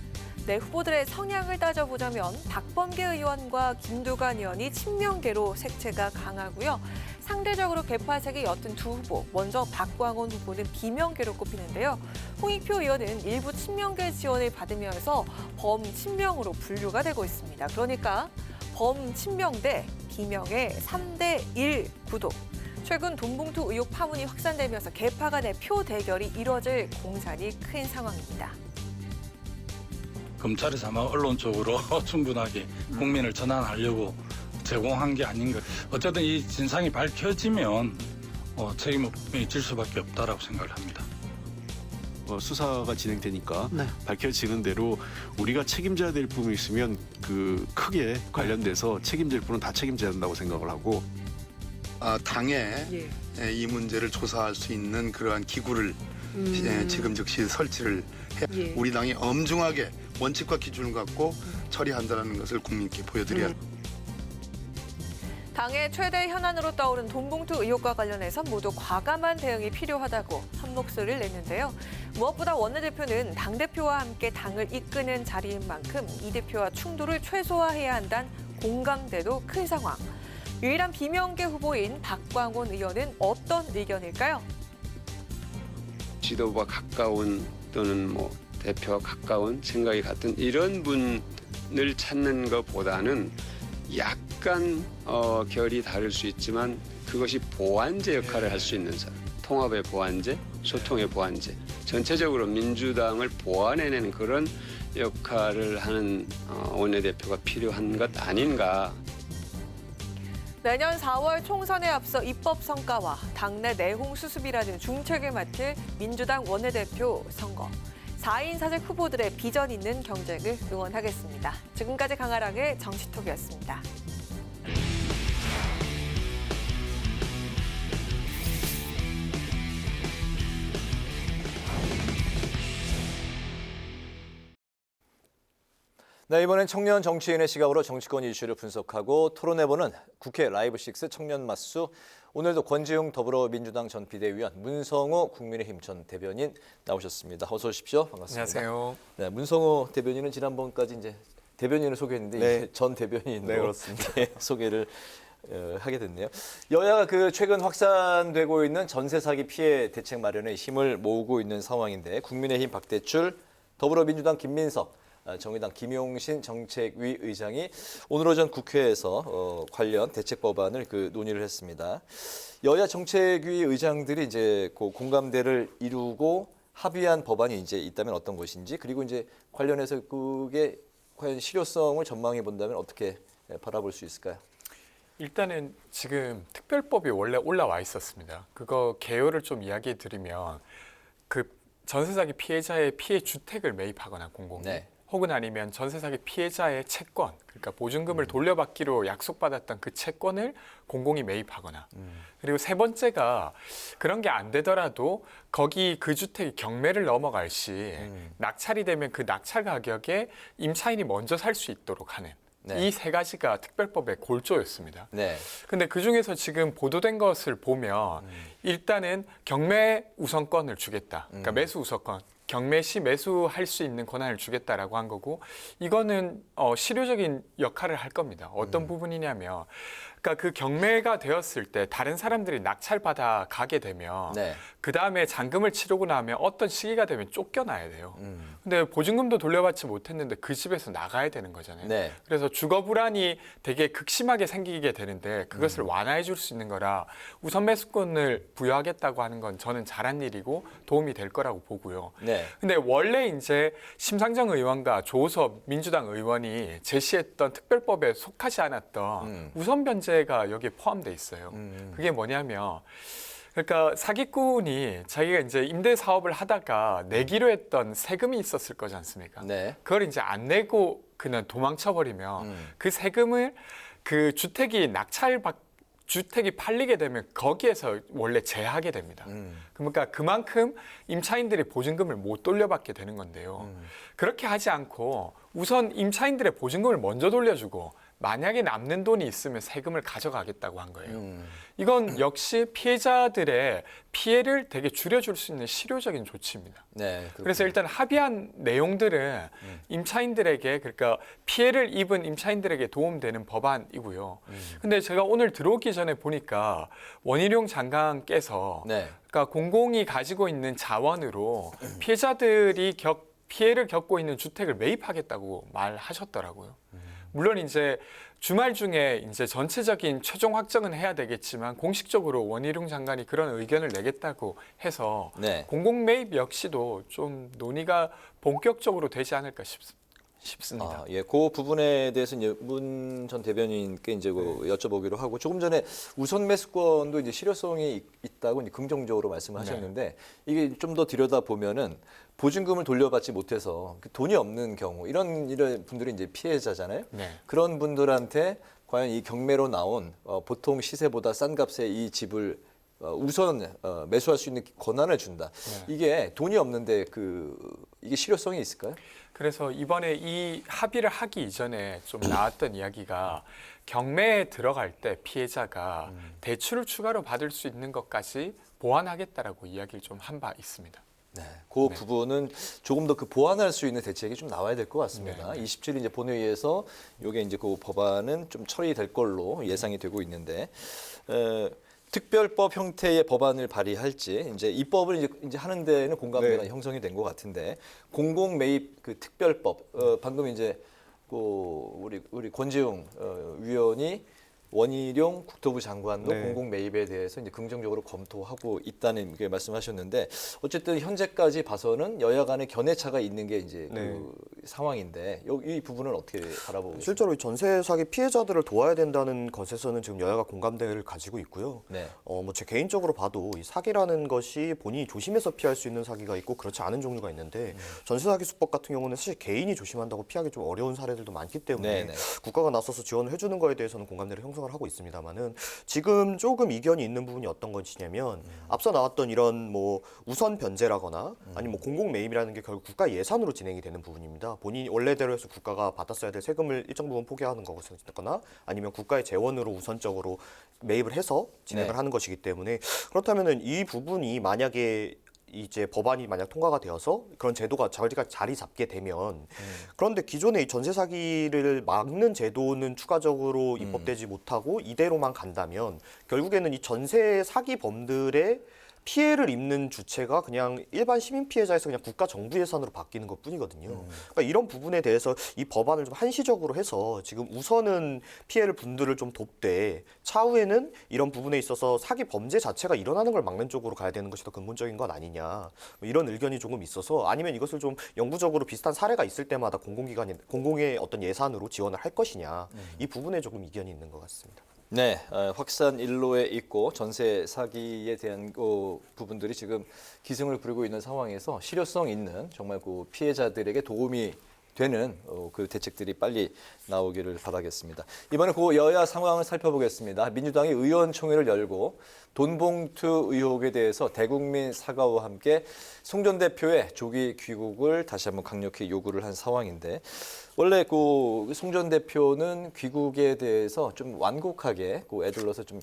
Speaker 1: 네, 후보들의 성향을 따져보자면 박범계 의원과 김두관 의원이 친명계로 색채가 강하고요. 상대적으로 개파색이 옅은 두 후보, 먼저 박광온 후보는 비명계로 꼽히는데요. 홍익표 의원은 일부 친명계 지원을 받으면서 범친명으로 분류가 되고 있습니다. 그러니까 범친명 대 비명의 3대1 구도. 최근 돈봉투 의혹 파문이 확산되면서 계파 간의 표 대결이 이뤄질 공산이 큰 상황입니다.
Speaker 19: 검찰이 아마 언론적으로 충분하게 국민을 전환하려고 제공한 게 아닌가. 어쨌든 이 진상이 밝혀지면 책임이 질 수밖에 없다라고 생각을 합니다.
Speaker 20: 수사가 진행되니까 밝혀지는 대로 우리가 책임져야 될 부분이 있으면 그 크게 관련돼서 책임질 분은 다 책임져야 한다고 생각을 하고
Speaker 21: 당에 이 문제를 조사할 수 있는 그러한 기구를 지금 즉시 설치를 해 우리 당이 엄중하게 원칙과 기준을 갖고 처리한다는 것을 국민께 보여드려야 합니다.
Speaker 1: 당의 최대 현안으로 떠오른 돈봉투 의혹과 관련해서 모두 과감한 대응이 필요하다고 한 목소리를 냈는데요. 무엇보다 원내대표는 당대표와 함께 당을 이끄는 자리인 만큼 이 대표와 충돌을 최소화해야 한다는 공감대도 큰 상황. 유일한 비명계 후보인 박광온 의원은 어떤 의견일까요?
Speaker 22: 지도부와 가까운 또는 대표와 가까운 생각이 같은 이런 분을 찾는 것보다는 약간 결이 다를 수 있지만 그것이 보완제 역할을 할 수 있는 사람, 통합의 보완제, 소통의 보완제, 전체적으로 민주당을 보완해내는 그런 역할을 하는 원내대표가 필요한 것 아닌가.
Speaker 1: 내년 4월 총선에 앞서 입법 성과와 당내 내홍 수습이라는 중책을 맡을 민주당 원내대표 선거. 4인 사직 후보들의 비전 있는 경쟁을 응원하겠습니다. 지금까지 강아랑의 정치톡이었습니다.
Speaker 2: 네, 이번엔 청년 정치인의 시각으로 정치권 이슈를 분석하고 토론해보는 국회 라이브6 청년 맞수. 오늘도 권지웅 더불어민주당 전 비대위원, 문성호 국민의힘 전 대변인 나오셨습니다. 어서 오십시오. 반갑습니다.
Speaker 23: 안녕하세요.
Speaker 2: 네, 문성호 대변인은 지난번까지 이제 대변인을 소개했는데 이제 전 대변인으로
Speaker 23: 그렇습니다.
Speaker 2: 소개를 하게 됐네요. 여야가 최근 확산되고 있는 전세 사기 피해 대책 마련에 힘을 모으고 있는 상황인데 국민의힘 박대출, 더불어민주당 김민석, 정의당 김용신 정책위 의장이 오늘 오전 국회에서 관련 대책 법안을 논의를 했습니다. 여야 정책위 의장들이 이제 공감대를 이루고 합의한 법안이 이제 있다면 어떤 것인지, 그리고 이제 관련해서 그게 과연 실효성을 전망해 본다면 어떻게 바라볼 수 있을까요?
Speaker 23: 일단은 지금 특별법이 원래 올라와 있었습니다. 그거 개요를 좀 이야기해 드리면 그 전세 사기 피해자의 피해 주택을 매입하거나 공공이 혹은 아니면 전세 사기 피해자의 채권, 그러니까 보증금을 돌려받기로 약속받았던 그 채권을 공공이 매입하거나, 그리고 세 번째가 그런 게 안 되더라도 거기 그 주택이 경매를 넘어갈 시 낙찰이 되면 그 낙찰 가격에 임차인이 먼저 살 수 있도록 하는 이 세 가지가 특별법의 골조였습니다. 근데 그중에서 지금 보도된 것을 보면 일단은 경매 우선권을 주겠다. 그러니까 매수 우선권. 경매 시 매수할 수 있는 권한을 주겠다라고 한 거고, 이거는 실효적인 역할을 할 겁니다. 어떤 부분이냐면, 그러니까 그 경매가 되었을 때 다른 사람들이 낙찰받아 가게 되면 그 다음에 잔금을 치르고 나면 어떤 시기가 되면 쫓겨나야 돼요. 근데 보증금도 돌려받지 못했는데 그 집에서 나가야 되는 거잖아요. 그래서 주거 불안이 되게 극심하게 생기게 되는데 그것을 완화해 줄 수 있는 거라 우선 매수권을 부여하겠다고 하는 건 저는 잘한 일이고 도움이 될 거라고 보고요. 근데 원래 이제 심상정 의원과 조호섭 민주당 의원이 제시했던 특별법에 속하지 않았던 우선 변제가 여기에 포함돼 있어요. 그게 뭐냐면, 그러니까 사기꾼이 자기가 이제 임대 사업을 하다가 내기로 했던 세금이 있었을 거지 않습니까? 그걸 이제 안 내고 그냥 도망쳐 버리면 그 세금을 그 주택이 주택이 팔리게 되면 거기에서 원래 제하게 됩니다. 그러니까 그만큼 임차인들이 보증금을 못 돌려받게 되는 건데요. 그렇게 하지 않고 우선 임차인들의 보증금을 먼저 돌려주고 만약에 남는 돈이 있으면 세금을 가져가겠다고 한 거예요. 이건 역시 피해자들의 피해를 되게 줄여줄 수 있는 실효적인 조치입니다. 그래서 일단 합의한 내용들은 임차인들에게, 그러니까 피해를 입은 임차인들에게 도움되는 법안이고요. 근데 제가 오늘 들어오기 전에 보니까 원희룡 장관께서 그러니까 공공이 가지고 있는 자원으로 피해자들이 피해를 겪고 있는 주택을 매입하겠다고 말하셨더라고요. 물론 이제 주말 중에 이제 전체적인 최종 확정은 해야 되겠지만 공식적으로 원희룡 장관이 그런 의견을 내겠다고 해서
Speaker 2: 네.
Speaker 23: 공공 매입 역시도 좀 논의가 본격적으로 되지 않을까 싶습니다.
Speaker 2: 예, 그 부분에 대해서 이제 문 전 대변인께 이제 여쭤보기로 하고 조금 전에 우선 매수권도 이제 실효성이 있다고 이제 긍정적으로 말씀하셨는데 이게 좀 더 들여다 보면은 보증금을 돌려받지 못해서 돈이 없는 경우 이런 분들이 이제 피해자잖아요.
Speaker 23: 네.
Speaker 2: 그런 분들한테 과연 이 경매로 나온 보통 시세보다 싼 값에 이 집을 우선 매수할 수 있는 권한을 준다. 이게 돈이 없는데 이게 실효성이 있을까요?
Speaker 23: 그래서 이번에 이 합의를 하기 이전에 좀 나왔던 이야기가 경매에 들어갈 때 피해자가 대출을 추가로 받을 수 있는 것까지 보완하겠다라고 이야기를 좀 한 바 있습니다.
Speaker 2: 네, 그 부분은 조금 더 보완할 수 있는 대책이 좀 나와야 될 것 같습니다. 27일 이제 본회의에서 이게 이제 그 법안은 좀 처리될 걸로 예상이 되고 있는데. 특별법 형태의 법안을 발의할지 이제 입법을 이제 하는 데는 공감대가 형성이 된 것 같은데 공공 매입 그 특별법 방금 이제 우리 권지웅 위원이 원희룡 국토부 장관도 공공 매입에 대해서 이제 긍정적으로 검토하고 있다는 게 말씀하셨는데 어쨌든 현재까지 봐서는 여야 간의 견해차가 있는 게 이제 그 상황인데 이 부분은 어떻게 바라보고 있습니까?
Speaker 3: 실제로 전세 사기 피해자들을 도와야 된다는 것에서는 지금 여야가 공감대를 가지고 있고요. 뭐 제 개인적으로 봐도 이 사기라는 것이 본인이 조심해서 피할 수 있는 사기가 있고 그렇지 않은 종류가 있는데 전세 사기 수법 같은 경우는 사실 개인이 조심한다고 피하기 좀 어려운 사례들도 많기 때문에 국가가 나서서 지원을 해주는 거에 대해서는 공감대를 형성을 하고 있습니다만은 지금 조금 이견이 있는 부분이 어떤 것이냐면 앞서 나왔던 이런 뭐 우선 변제라거나 아니면 뭐 공공 매입이라는 게 결국 국가 예산으로 진행이 되는 부분입니다. 본인이 원래대로 해서 국가가 받았어야 될 세금을 일정 부분 포기하는 거거나 아니면 국가의 재원으로 우선적으로 매입을 해서 진행을 하는 것이기 때문에 그렇다면은 이 부분이 만약에 이제 법안이 만약 통과가 되어서 그런 제도가 자리 잡게 되면 그런데 기존의 전세 사기를 막는 제도는 추가적으로 입법되지 못하고 이대로만 간다면 결국에는 이 전세 사기범들의 피해를 입는 주체가 그냥 일반 시민 피해자에서 그냥 국가 정부 예산으로 바뀌는 것뿐이거든요. 그러니까 이런 부분에 대해서 이 법안을 좀 한시적으로 해서 지금 우선은 피해를 분들을 좀 돕되 차후에는 이런 부분에 있어서 사기 범죄 자체가 일어나는 걸 막는 쪽으로 가야 되는 것이 더 근본적인 것 아니냐 뭐 이런 의견이 조금 있어서 아니면 이것을 좀 영구적으로 비슷한 사례가 있을 때마다 공공의 어떤 예산으로 지원을 할 것이냐 이 부분에 조금 이견이 있는 것 같습니다.
Speaker 2: 네, 확산 일로에 있고 전세 사기에 대한 부분들이 지금 기승을 부리고 있는 상황에서 실효성 있는 정말 그 피해자들에게 도움이 되는 그 대책들이 빨리 나오기를 바라겠습니다. 이번에 그 여야 상황을 살펴보겠습니다. 민주당이 의원총회를 열고 돈봉투 의혹에 대해서 대국민 사과와 함께 송 전 대표의 조기 귀국을 다시 한번 강력히 요구를 한 상황인데 원래 그 송 전 대표는 귀국에 대해서 좀 완곡하게 애둘러서 좀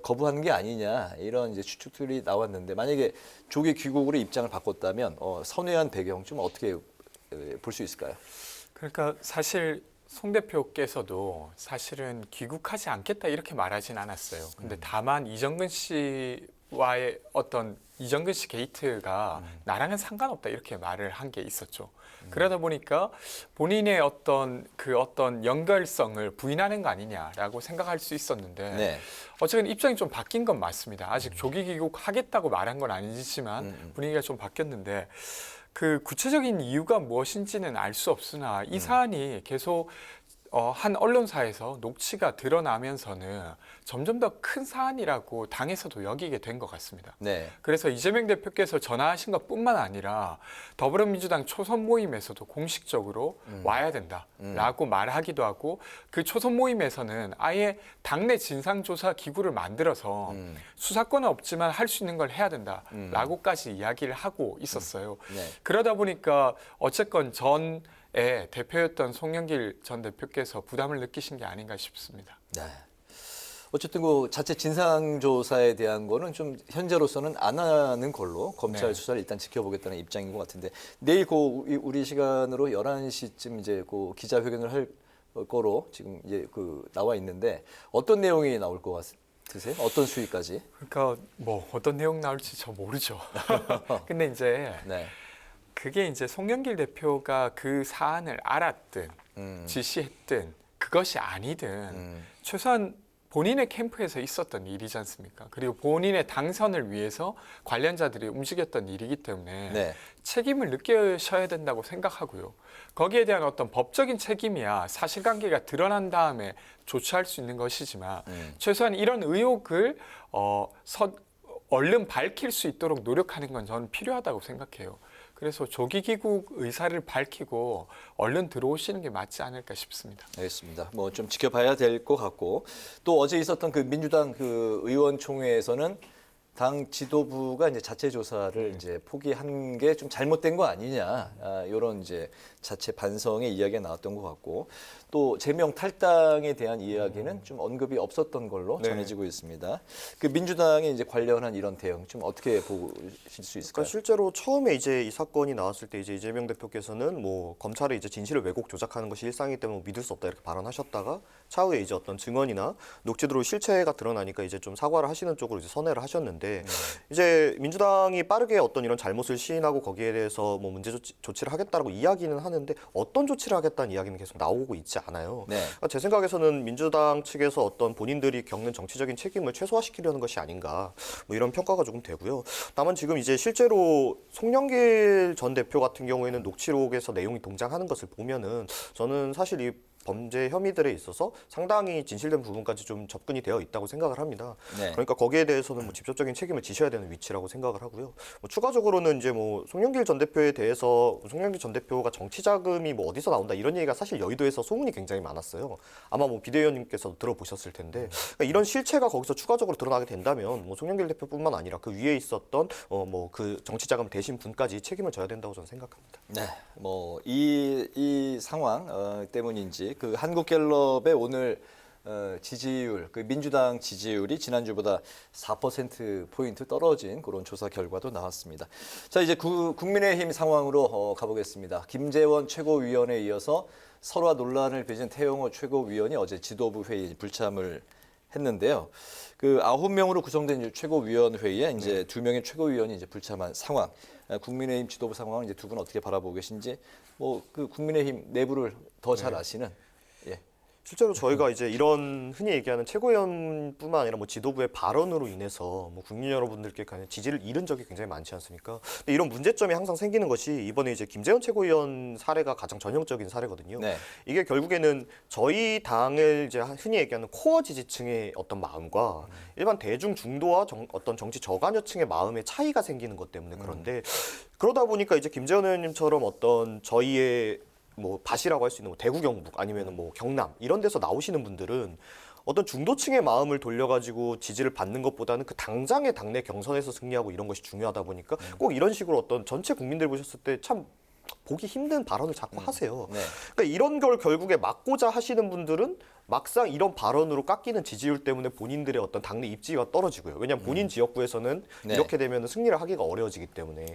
Speaker 2: 거부하는 게 아니냐 이런 이제 추측들이 나왔는데 만약에 조기 귀국으로 입장을 바꿨다면 선회한 배경 좀 어떻게 볼 수 있을까요?
Speaker 23: 그러니까 사실 송 대표께서도 사실은 귀국하지 않겠다 이렇게 말하진 않았어요. 근데 다만 이정근 씨와의 어떤 이정근 씨 게이트가 나랑은 상관없다 이렇게 말을 한 게 있었죠. 그러다 보니까 본인의 어떤 연결성을 부인하는 거 아니냐라고 생각할 수 있었는데 어쨌든 입장이 좀 바뀐 건 맞습니다. 아직 조기 귀국하겠다고 말한 건 아니지만 분위기가 좀 바뀌었는데 그 구체적인 이유가 무엇인지는 알 수 없으나 이 사안이 계속 한 언론사에서 녹취가 드러나면서는 점점 더 큰 사안이라고 당에서도 여기게 된 것 같습니다. 그래서 이재명 대표께서 전화하신 것뿐만 아니라 더불어민주당 초선 모임에서도 공식적으로 와야 된다라고 말하기도 하고 그 초선 모임에서는 아예 당내 진상조사 기구를 만들어서 수사권은 없지만 할 수 있는 걸 해야 된다라고까지 이야기를 하고 있었어요. 그러다 보니까 어쨌건 대표였던 송영길 전 대표께서 부담을 느끼신 게 아닌가 싶습니다.
Speaker 2: 어쨌든 그 자체 진상조사에 대한 거는 좀 현재로서는 안 하는 걸로 검찰 수사를 일단 지켜보겠다는 입장인 것 같은데 내일 우리 시간으로 11시쯤 이제 기자회견을 할 거로 지금 이제 나와 있는데 어떤 내용이 나올 것 같으세요? 어떤 수위까지?
Speaker 23: 그러니까 뭐 어떤 내용 나올지 저 모르죠. 근데 이제 그게 이제 송영길 대표가 그 사안을 알았든 지시했든 그것이 아니든 최소한 본인의 캠프에서 있었던 일이지 않습니까? 그리고 본인의 당선을 위해서 관련자들이 움직였던 일이기 때문에
Speaker 2: 네.
Speaker 23: 책임을 느끼셔야 된다고 생각하고요. 거기에 대한 어떤 법적인 책임이야 사실관계가 드러난 다음에 조치할 수 있는 것이지만 최소한 이런 의혹을 얼른 밝힐 수 있도록 노력하는 건 저는 필요하다고 생각해요. 그래서 조기 귀국 의사를 밝히고 얼른 들어오시는 게 맞지 않을까 싶습니다.
Speaker 2: 알겠습니다. 뭐 좀 지켜봐야 될 것 같고 또 어제 있었던 그 민주당 그 의원총회에서는 당 지도부가 이제 자체 조사를 이제 포기한 게 좀 잘못된 거 아니냐 이런 이제 자체 반성의 이야기가 나왔던 것 같고 또 제명 탈당에 대한 이야기는 좀 언급이 없었던 걸로 전해지고 있습니다. 그 민주당의 이제 관련한 이런 대응 좀 어떻게 보실 수 있을까요?
Speaker 3: 그러니까 실제로 처음에 이제 이 사건이 나왔을 때 이제 이재명 대표께서는 뭐 검찰이 이제 진실을 왜곡 조작하는 것이 일상이기 때문에 믿을 수 없다 이렇게 발언하셨다가 차후에 이제 어떤 증언이나 녹취록으로 실체가 드러나니까 이제 좀 사과를 하시는 쪽으로 이제 선회를 하셨는데 이제 민주당이 빠르게 어떤 이런 잘못을 시인하고 거기에 대해서 뭐 문제 조치를 하겠다라고 이야기는 하는데 어떤 조치를 하겠다는 이야기는 계속 나오고 있지 않아요. 그러니까 제 생각에서는 민주당 측에서 어떤 본인들이 겪는 정치적인 책임을 최소화시키려는 것이 아닌가 뭐 이런 평가가 조금 되고요. 다만 지금 이제 실제로 송영길 전 대표 같은 경우에는 녹취록에서 내용이 동장하는 것을 보면은 저는 사실 이 범죄 혐의들에 있어서 상당히 진실된 부분까지 좀 접근이 되어 있다고 생각을 합니다.
Speaker 2: 네.
Speaker 3: 그러니까 거기에 대해서는 뭐 직접적인 책임을 지셔야 되는 위치라고 생각을 하고요. 뭐 추가적으로는 이제 뭐 송영길 전 대표에 대해서 송영길 전 대표가 정치 자금이 뭐 어디서 나온다 이런 얘기가 사실 여의도에서 소문이 굉장히 많았어요. 아마 뭐 비대위원님께서도 들어보셨을 텐데 그러니까 이런 실체가 거기서 추가적으로 드러나게 된다면 뭐 송영길 대표뿐만 아니라 그 위에 있었던 뭐 그 정치 자금 대신 분까지 책임을 져야 된다고 저는 생각합니다.
Speaker 2: 네, 뭐 이 상황 때문인지 그 한국갤럽의 오늘 지지율, 그 민주당 지지율이 지난주보다 4% 포인트 떨어진 그런 조사 결과도 나왔습니다. 자, 이제 국민의힘 상황으로 가보겠습니다. 김재원 최고위원에 이어서 설화 논란을 빚은 태영호 최고위원이 어제 지도부 회의 불참을 했는데요. 그 9명으로 구성된 최고위원회의에 이제 2명의 최고위원이 이제 불참한 상황. 국민의힘 지도부 상황을 이제 두 분 어떻게 바라보고 계신지 뭐 그 국민의힘 내부를 더 잘 아시는. 예.
Speaker 3: 실제로 저희가 이제 이런 흔히 얘기하는 최고위원뿐만 아니라 뭐 지도부의 발언으로 인해서 뭐 국민 여러분들께 지지를 잃은 적이 굉장히 많지 않습니까? 근데 이런 문제점이 항상 생기는 것이 이번에 이제 김재원 최고위원 사례가 가장 전형적인 사례거든요.
Speaker 2: 네.
Speaker 3: 이게 결국에는 저희 당을 이제 흔히 얘기하는 코어 지지층의 어떤 마음과 일반 대중 중도와 어떤 정치 저간여층의 마음의 차이가 생기는 것 때문에 그런데 그러다 보니까 이제 김재원 의원님처럼 어떤 저희의 뭐 밭이라고 할 수 있는 뭐 대구 경북 아니면 뭐 경남 이런 데서 나오시는 분들은 어떤 중도층의 마음을 돌려가지고 지지를 받는 것보다는 그 당장의 당내 경선에서 승리하고 이런 것이 중요하다 보니까 꼭 이런 식으로 어떤 전체 국민들 보셨을 때 참 보기 힘든 발언을 자꾸 하세요.
Speaker 2: 네.
Speaker 3: 그러니까 이런 걸 결국에 막고자 하시는 분들은 막상 이런 발언으로 깎이는 지지율 때문에 본인들의 어떤 당내 입지가 떨어지고요. 왜냐하면 본인 지역구에서는
Speaker 2: 네.
Speaker 3: 이렇게 되면 승리를 하기가 어려워지기 때문에.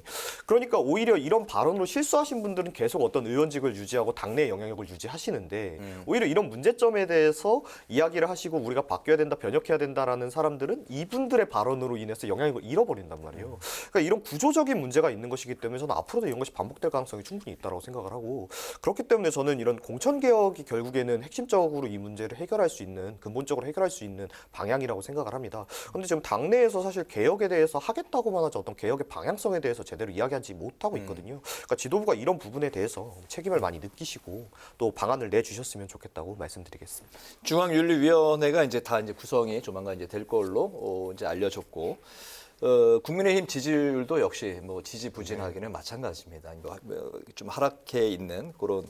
Speaker 3: 그러니까 오히려 이런 발언으로 실수하신 분들은 계속 어떤 의원직을 유지하고 당내 영향력을 유지하시는데 오히려 이런 문제점에 대해서 이야기를 하시고 우리가 바뀌어야 된다, 변혁해야 된다라는 사람들은 이분들의 발언으로 인해서 영향력을 잃어버린단 말이에요. 그러니까 이런 구조적인 문제가 있는 것이기 때문에 저는 앞으로도 이런 것이 반복될 가능성이 충분히 있다고 생각을 하고 그렇기 때문에 저는 이런 공천개혁이 결국에는 핵심적으로 이 문제를 해결할 수 있는 근본적으로 해결할 수 있는 방향이라고 생각을 합니다. 그런데 지금 당내에서 사실 개혁에 대해서 하겠다고만 하지 어떤 개혁의 방향성에 대해서 제대로 이야기하지 못하고 있거든요. 그러니까 지도부가 이런 부분에 대해서 책임을 많이 느끼시고 또 방안을 내주셨으면 좋겠다고 말씀드리겠습니다.
Speaker 2: 중앙윤리위원회가 이제 다 이제 구성이 조만간 이제 될 걸로 이제 알려졌고. 국민의힘 지지율도 역시 뭐 지지부진하기는 마찬가지입니다. 좀 하락해 있는 그런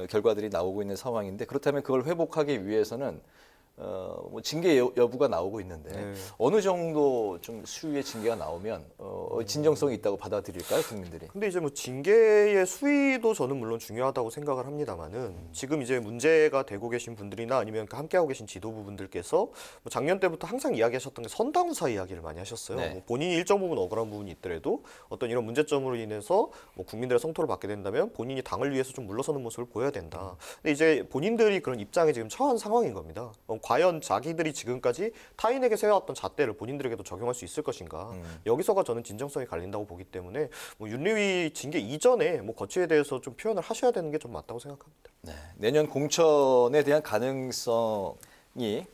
Speaker 2: 결과들이 나오고 있는 상황인데 그렇다면 그걸 회복하기 위해서는 뭐 징계 여부가 나오고 있는데 어느 정도 좀 수위의 징계가 나오면 진정성이 있다고 받아들일까요, 국민들이?
Speaker 3: 근데 이제 뭐 징계의 수위도 저는 물론 중요하다고 생각을 합니다만은 지금 이제 문제가 되고 계신 분들이나 아니면 함께하고 계신 지도부분들께서 뭐 작년 때부터 항상 이야기하셨던 게 선당후사 이야기를 많이 하셨어요.
Speaker 2: 네.
Speaker 3: 뭐 본인이 일정 부분 억울한 부분이 있더라도 어떤 이런 문제점으로 인해서 뭐 국민들의 성토를 받게 된다면 본인이 당을 위해서 좀 물러서는 모습을 보여야 된다. 근데 이제 본인들이 그런 입장에 지금 처한 상황인 겁니다. 그럼 과연 자기들이 지금까지 타인에게 세워왔던 잣대를 본인들에게도 적용할 수 있을 것인가. 여기서가 저는 진정성이 갈린다고 보기 때문에 뭐 윤리위 징계 이전에 뭐 거취에 대해서 좀 표현을 하셔야 되는 게 좀 맞다고 생각합니다.
Speaker 2: 네, 내년 공천에 대한 가능성이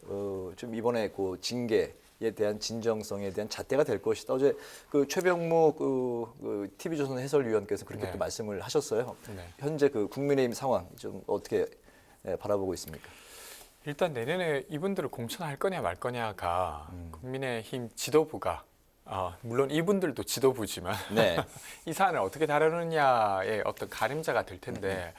Speaker 2: 좀 이번에 그 징계에 대한 진정성에 대한 잣대가 될 것이다. 어제 그 최병무 그 TV조선 해설위원께서 그렇게 또 말씀을 하셨어요. 현재 그 국민의힘 상황 좀 어떻게 바라보고 있습니까?
Speaker 23: 일단 내년에 이분들을 공천할 거냐 말 거냐가 국민의힘 지도부가 물론 이분들도 지도부지만 이 사안을 어떻게 다루느냐의 어떤 가림자가 될 텐데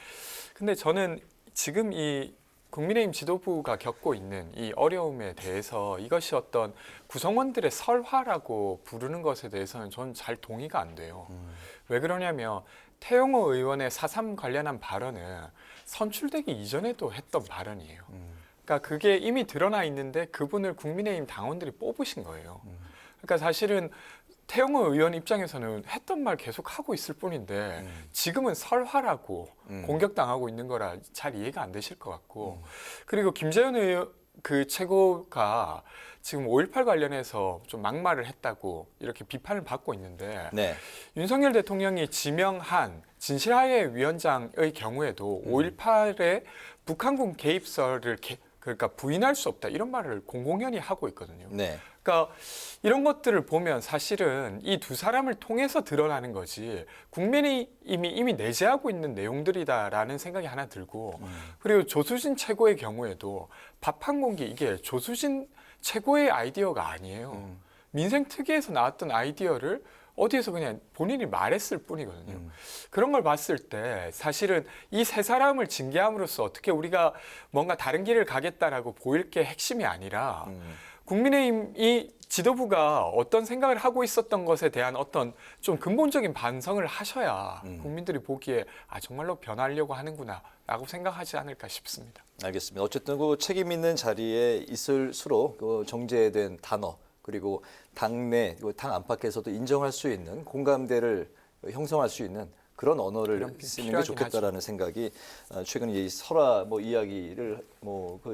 Speaker 23: 근데 저는 지금 이 국민의힘 지도부가 겪고 있는 이 어려움에 대해서 이것이 어떤 구성원들의 설화라고 부르는 것에 대해서는 저는 잘 동의가 안 돼요. 왜 그러냐면 태영호 의원의 4.3 관련한 발언은 선출되기 이전에도 했던 발언이에요. 그러니까 그게 이미 드러나 있는데 그분을 국민의힘 당원들이 뽑으신 거예요. 그러니까 사실은 태영호 의원 입장에서는 했던 말 계속 하고 있을 뿐인데 지금은 설화라고 공격당하고 있는 거라 잘 이해가 안 되실 것 같고 그리고 김재현 의원 그 최고가 지금 5.18 관련해서 좀 막말을 했다고 이렇게 비판을 받고 있는데 윤석열 대통령이 지명한 진실화해 위원장의 경우에도 5.18에 북한군 개입설을 그러니까 부인할 수 없다 이런 말을 공공연히 하고 있거든요. 그러니까 이런 것들을 보면 사실은 이 두 사람을 통해서 드러나는 거지 국민의힘이 이미 내재하고 있는 내용들이다라는 생각이 하나 들고 그리고 조수진 최고의 경우에도 밥 한 공기 이게 조수진 최고의 아이디어가 아니에요. 민생특위에서 나왔던 아이디어를 어디에서 그냥 본인이 말했을 뿐이거든요. 그런 걸 봤을 때 사실은 이 세 사람을 징계함으로써 어떻게 우리가 뭔가 다른 길을 가겠다라고 보일 게 핵심이 아니라 국민의힘이 지도부가 어떤 생각을 하고 있었던 것에 대한 어떤 좀 근본적인 반성을 하셔야 국민들이 보기에 정말로 변하려고 하는구나 라고 생각하지 않을까 싶습니다.
Speaker 2: 알겠습니다. 어쨌든 그 책임 있는 자리에 있을수록 그 정제된 단어 그리고 당내, 당 안팎에서도 인정할 수 있는 공감대를 형성할 수 있는 그런 언어를 쓰는 게 좋겠다라는 생각이 최근 이 설화 이야기를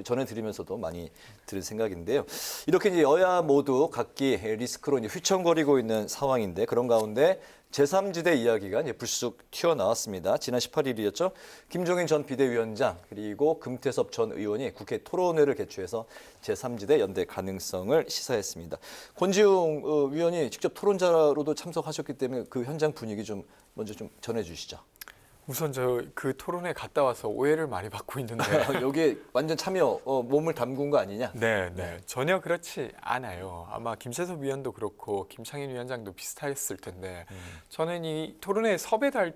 Speaker 2: 전해드리면서도 많이 들은 생각인데요. 이렇게 이제 여야 모두 각기 리스크로 이제 휘청거리고 있는 상황인데 그런 가운데 제3지대 이야기가 이제 불쑥 튀어나왔습니다. 지난 18일이었죠. 김종인 전 비대위원장 그리고 금태섭 전 의원이 국회 토론회를 개최해서 제3지대 연대 가능성을 시사했습니다. 권지웅 위원이 직접 토론자로도 참석하셨기 때문에 그 현장 분위기 좀 먼저 좀 전해주시죠.
Speaker 23: 우선 저 그 토론회 갔다 와서 오해를 많이 받고 있는데
Speaker 2: 여기에 완전 참여 몸을 담근 거 아니냐?
Speaker 23: 네. 전혀 그렇지 않아요. 아마 김재섭 위원도 그렇고 김창인 위원장도 비슷했을 텐데 저는 이 토론회에 섭외될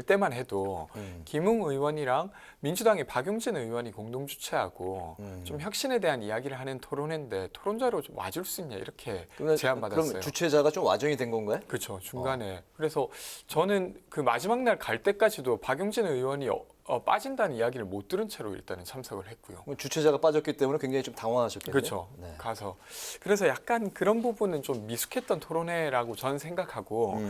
Speaker 23: 때만 해도 김웅 의원이랑 민주당의 박용진 의원이 공동 주최하고 좀 혁신에 대한 이야기를 하는 토론회인데 토론자로 좀 와줄 수 있냐 이렇게 제안받았어요.
Speaker 2: 그럼 주최자가 좀 와정이 된 건가요?
Speaker 23: 그렇죠. 중간에. 그래서 저는 그 마지막 날 갈 때까지도 박용진 의원이 빠진다는 이야기를 못 들은 채로 일단은 참석을 했고요.
Speaker 2: 주최자가 빠졌기 때문에 굉장히 좀 당황하셨겠네요.
Speaker 23: 그렇죠. 가서. 그래서 약간 그런 부분은 좀 미숙했던 토론회라고 저는 생각하고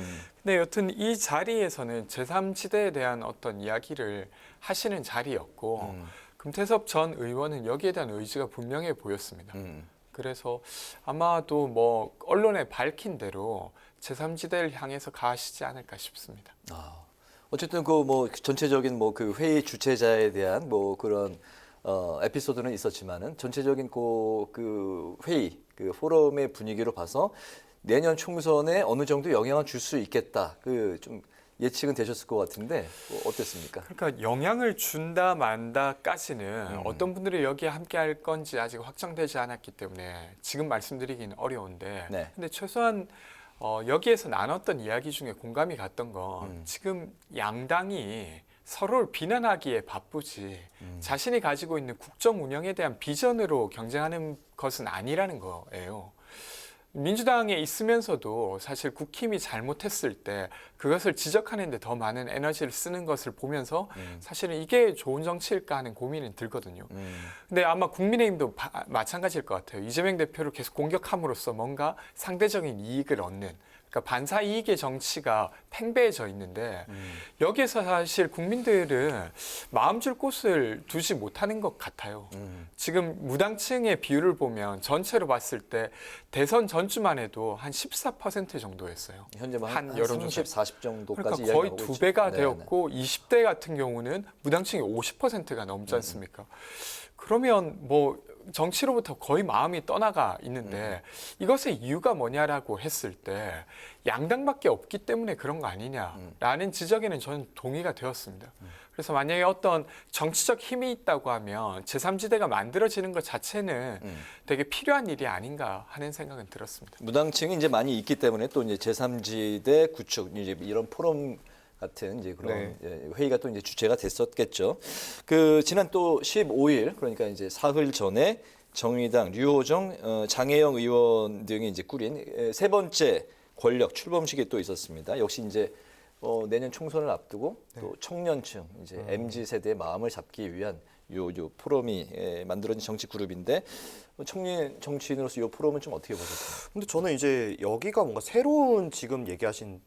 Speaker 23: 근데 여튼 이 자리에서는 제3지대에 대한 어떤 이야기를 하시는 자리였고 금태섭 전 의원은 여기에 대한 의지가 분명해 보였습니다. 그래서 아마도 언론에 밝힌 대로 제3지대를 향해서 가시지 않을까 싶습니다.
Speaker 2: 어쨌든 전체적인 그 회의 주최자에 대한 그런 에피소드는 있었지만은 전체적인 그 회의 그 포럼의 분위기로 봐서 내년 총선에 어느 정도 영향을 줄 수 있겠다. 좀 예측은 되셨을 것 같은데 어땠습니까?
Speaker 23: 그러니까 영향을 준다 만다까지는 어떤 분들이 여기에 함께할 건지 아직 확정되지 않았기 때문에 지금 말씀드리기는 어려운데 근데 최소한 여기에서 나눴던 이야기 중에 공감이 갔던 건 지금 양당이 서로를 비난하기에 바쁘지 자신이 가지고 있는 국정 운영에 대한 비전으로 경쟁하는 것은 아니라는 거예요. 민주당에 있으면서도 사실 국힘이 잘못했을 때 그것을 지적하는 데 더 많은 에너지를 쓰는 것을 보면서 사실은 이게 좋은 정치일까 하는 고민이 들거든요. 근데 아마 국민의힘도 마찬가지일 것 같아요. 이재명 대표를 계속 공격함으로써 뭔가 상대적인 이익을 얻는 그러니까 반사 이익의 정치가 팽배해져 있는데 여기에서 사실 국민들은 마음 줄 곳을 두지 못하는 것 같아요. 지금 무당층의 비율을 보면 전체로 봤을 때 대선 전주만 해도 한 14% 정도였어요.
Speaker 2: 현재
Speaker 23: 한
Speaker 2: 한
Speaker 23: 여론조사
Speaker 2: 30, 40 정도까지
Speaker 23: 그러니까 거의
Speaker 2: 이야기하고
Speaker 23: 두 배가
Speaker 2: 있죠.
Speaker 23: 되었고 20대 같은 경우는 무당층이 50%가 넘지 않습니까? 그러면 뭐 정치로부터 거의 마음이 떠나가 있는데 이것의 이유가 뭐냐라고 했을 때 양당밖에 없기 때문에 그런 거 아니냐라는 지적에는 저는 동의가 되었습니다. 그래서 만약에 어떤 정치적 힘이 있다고 하면 제3지대가 만들어지는 것 자체는 되게 필요한 일이 아닌가 하는 생각은 들었습니다.
Speaker 2: 무당층이 이제 많이 있기 때문에 또 이제 제3지대 구축 이제 이런 포럼 같은 이제 그런 회의가 또 이제 주제가 됐었겠죠. 그 지난 또 15일 그러니까 이제 사흘 전에 정의당 류호정, 장혜영 의원 등이 이제 꾸린 세 번째 권력 출범식이 또 있었습니다. 역시 이제 내년 총선을 앞두고 또 청년층 이제 MZ 세대의 마음을 잡기 위한 요 포럼이 만들어진 정치 그룹인데 청년 정치인으로서 요 포럼은 좀 어떻게 보셨어요?
Speaker 3: 근데 저는 이제 여기가 뭔가 새로운 지금 얘기하신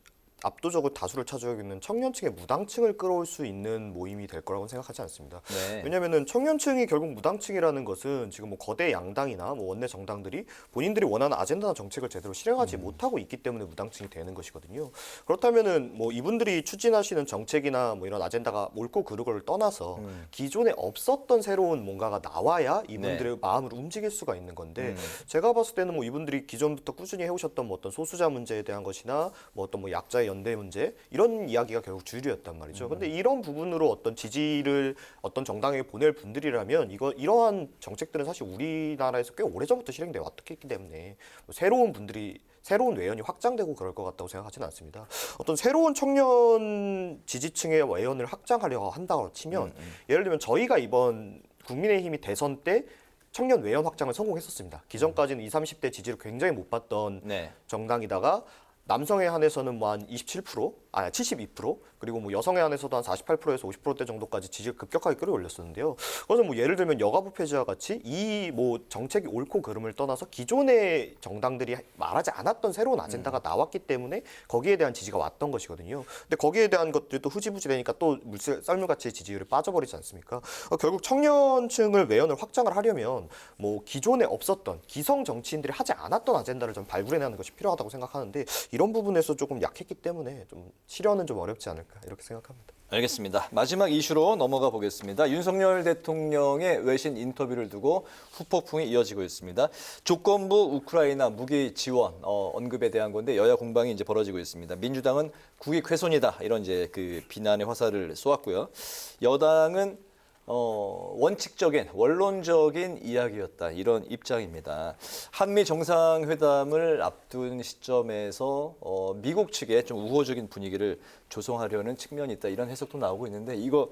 Speaker 3: 압도적으로 다수를 차지하고 있는 청년층의 무당층을 끌어올 수 있는 모임이 될 거라고 생각하지 않습니다. 왜냐하면은 청년층이 결국 무당층이라는 것은 지금 뭐 거대 양당이나 뭐 원내 정당들이 본인들이 원하는 아젠다나 정책을 제대로 실행하지 못하고 있기 때문에 무당층이 되는 것이거든요. 그렇다면은 뭐 이분들이 추진하시는 정책이나 뭐 이런 아젠다가 옳고 그르고를 떠나서 기존에 없었던 새로운 뭔가가 나와야 이분들의 마음을 움직일 수가 있는 건데 제가 봤을 때는 뭐 이분들이 기존부터 꾸준히 해오셨던 뭐 어떤 소수자 문제에 대한 것이나 뭐 어떤 뭐 약자의 연대 문제 이런 이야기가 결국 주류였단 말이죠. 근데 이런 부분으로 어떤 지지를 어떤 정당에 보낼 분들이라면 이러한 정책들은 사실 우리나라에서 꽤 오래전부터 실행돼 왔기 때문에 새로운 외연이 확장되고 그럴 것 같다고 생각하지는 않습니다. 어떤 새로운 청년 지지층의 외연을 확장하려고 한다고 치면 예를 들면 저희가 이번 국민의힘이 대선 때 청년 외연 확장을 성공했었습니다. 기존까지는 20, 30대 지지를 굉장히 못 받던 정당이다가 남성에 한해서는 뭐 한 72% 그리고 뭐 여성에 한해서도 한 48%에서 50%대 정도까지 지지를 급격하게 끌어올렸었는데요. 그래서 뭐 예를 들면 여가부 폐지와 같이 이 뭐 정책이 옳고 그름을 떠나서 기존의 정당들이 말하지 않았던 새로운 아젠다가 나왔기 때문에 거기에 대한 지지가 왔던 것이거든요. 근데 거기에 대한 것들이 또 흐지부지 되니까 또 썰물같이 지지율이 빠져버리지 않습니까? 결국 청년층을 외연을 확장을 하려면 뭐 기존에 없었던 기성 정치인들이 하지 않았던 아젠다를 좀 발굴해내는 것이 필요하다고 생각하는데 이런 부분에서 조금 약했기 때문에 좀 실현은 좀 어렵지 않을까 이렇게 생각합니다.
Speaker 2: 알겠습니다. 마지막 이슈로 넘어가 보겠습니다. 윤석열 대통령의 외신 인터뷰를 두고 후폭풍이 이어지고 있습니다. 조건부 우크라이나 무기 지원 언급에 대한 건데 여야 공방이 이제 벌어지고 있습니다. 민주당은 국익 훼손이다 이런 이제 그 비난의 화살을 쏘았고요. 여당은 원칙적인 원론적인 이야기였다 이런 입장입니다. 한미 정상회담을 앞둔 시점에서 미국 측에 좀 우호적인 분위기를 조성하려는 측면이 있다 이런 해석도 나오고 있는데 이거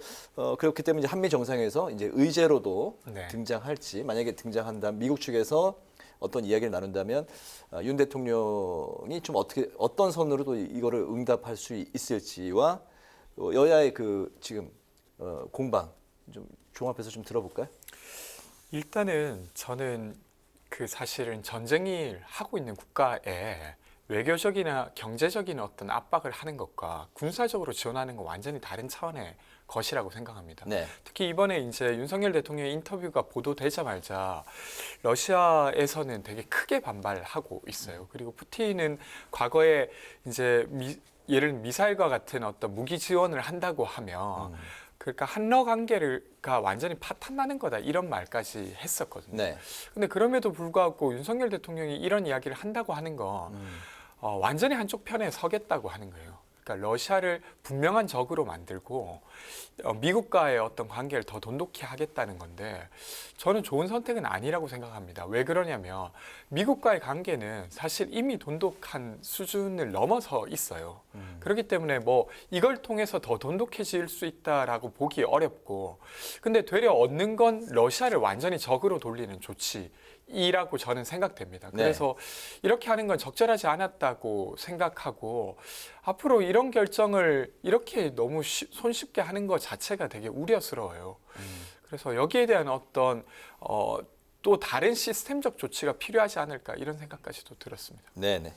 Speaker 2: 그렇기 때문에 이제 한미 정상에서 이제 의제로도 등장할지 만약에 등장한다면 미국 측에서 어떤 이야기를 나눈다면 윤 대통령이 좀 어떤 선으로도 이거를 응답할 수 있을지와 여야의 그 지금 공방 좀 종합해서 좀 들어볼까요?
Speaker 23: 일단은 저는 그 사실은 전쟁을 하고 있는 국가에 외교적이나 경제적인 어떤 압박을 하는 것과 군사적으로 지원하는 건 완전히 다른 차원의 것이라고 생각합니다. 특히 이번에 이제 윤석열 대통령의 인터뷰가 보도되자마자 러시아에서는 되게 크게 반발하고 있어요. 그리고 푸틴은 과거에 이제 예를 들면 미사일과 같은 어떤 무기 지원을 한다고 하면 그러니까 한러 관계가 완전히 파탄나는 거다 이런 말까지 했었거든요. 근데 그럼에도 불구하고 윤석열 대통령이 이런 이야기를 한다고 하는 건 완전히 한쪽 편에 서겠다고 하는 거예요. 그러니까 러시아를 분명한 적으로 만들고 미국과의 어떤 관계를 더 돈독히 하겠다는 건데 저는 좋은 선택은 아니라고 생각합니다. 왜 그러냐면 미국과의 관계는 사실 이미 돈독한 수준을 넘어서 있어요. 그렇기 때문에 뭐 이걸 통해서 더 돈독해질 수 있다라고 보기 어렵고 근데 되려 얻는 건 러시아를 완전히 적으로 돌리는 조치이라고 저는 생각됩니다. 그래서 이렇게 하는 건 적절하지 않았다고 생각하고 앞으로 이런 결정을 이렇게 너무 손쉽게 하는 것 자체가 되게 우려스러워요. 그래서 여기에 대한 어떤 또 다른 시스템적 조치가 필요하지 않을까 이런 생각까지도 들었습니다.
Speaker 2: 네네.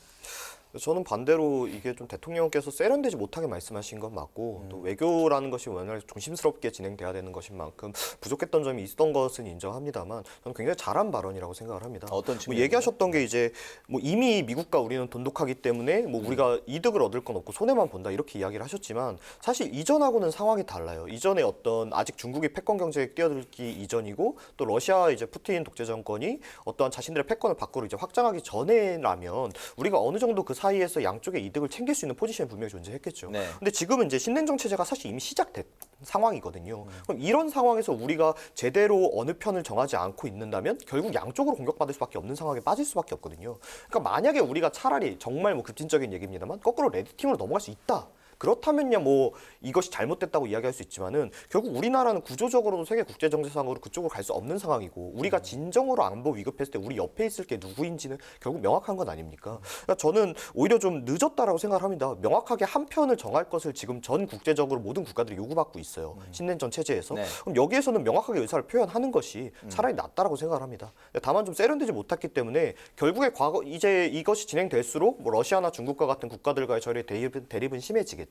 Speaker 3: 저는 반대로 이게 좀 대통령께서 세련되지 못하게 말씀하신 건 맞고 또 외교라는 것이 워낙 조심스럽게 진행돼야 되는 것인 만큼 부족했던 점이 있었던 것은 인정합니다만 저는 굉장히 잘한 발언이라고 생각을 합니다.
Speaker 2: 어떤
Speaker 3: 뭐 얘기하셨던 게 이제 뭐 이미 미국과 우리는 돈독하기 때문에 뭐 우리가 이득을 얻을 건 없고 손해만 본다 이렇게 이야기를 하셨지만 사실 이전하고는 상황이 달라요. 이전에 어떤 아직 중국이 패권 경제에 뛰어들기 이전이고 또 러시아 이제 푸틴 독재 정권이 어떠한 자신들의 패권을 밖으로 이제 확장하기 전에라면 우리가 어느 정도 그 사이에서 양쪽의 이득을 챙길 수 있는 포지션이 분명히 존재했겠죠.
Speaker 2: 네.
Speaker 3: 근데 지금은 이제 신냉정 체제가 사실 이미 시작된 상황이거든요. 그럼 이런 상황에서 우리가 제대로 어느 편을 정하지 않고 있는다면 결국 양쪽으로 공격받을 수밖에 없는 상황에 빠질 수밖에 없거든요. 그러니까 만약에 우리가 차라리 정말 뭐 급진적인 얘기입니다만 거꾸로 레드팀으로 넘어갈 수 있다. 그렇다면야 뭐 이것이 잘못됐다고 이야기할 수 있지만은 결국 우리나라는 구조적으로도 세계 국제 정세상으로 그쪽으로 갈 수 없는 상황이고 우리가 진정으로 안보 위급했을 때 우리 옆에 있을 게 누구인지는 결국 명확한 건 아닙니까? 그러니까 저는 오히려 좀 늦었다라고 생각을 합니다. 명확하게 한 편을 정할 것을 지금 전 국제적으로 모든 국가들이 요구받고 있어요. 신냉전 체제에서.
Speaker 2: 네.
Speaker 3: 그럼 여기에서는 명확하게 의사를 표현하는 것이 차라리 낫다라고 생각을 합니다. 다만 좀 세련되지 못했기 때문에 결국에 과거 이제 이것이 진행될수록 뭐 러시아나 중국과 같은 국가들과의 저희의 대립은 심해지겠죠.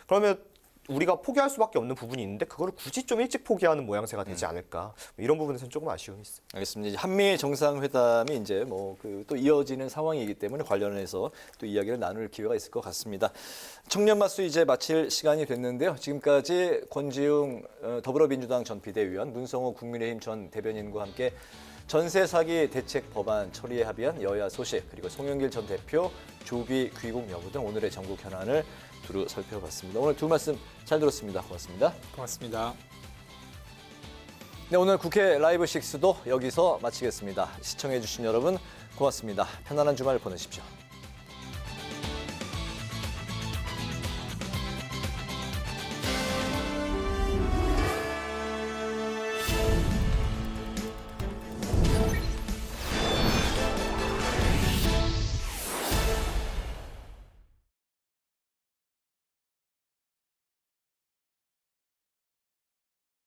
Speaker 3: 그러면 우리가 포기할 수밖에 없는 부분이 있는데 그거를 굳이 좀 일찍 포기하는 모양새가 되지 않을까 이런 부분에서는 조금 아쉬움이 있습니다.
Speaker 2: 알겠습니다. 한미 정상회담이 이제 뭐 또 이어지는 상황이기 때문에 관련해서 또 이야기를 나눌 기회가 있을 것 같습니다. 청년 맞수 이제 마칠 시간이 됐는데요. 지금까지 권지웅 더불어민주당 전 비대위원, 문성호 국민의힘 전 대변인과 함께 전세 사기 대책 법안 처리에 합의한 여야 소식, 그리고 송영길 전 대표 조기 귀국 여부 등 오늘의 전국 현안을 두루 살펴봤습니다. 오늘 두 말씀 잘 들었습니다. 고맙습니다.
Speaker 23: 고맙습니다.
Speaker 2: 네, 오늘 국회 라이브 6도 여기서 마치겠습니다. 시청해주신 여러분 고맙습니다. 편안한 주말 보내십시오.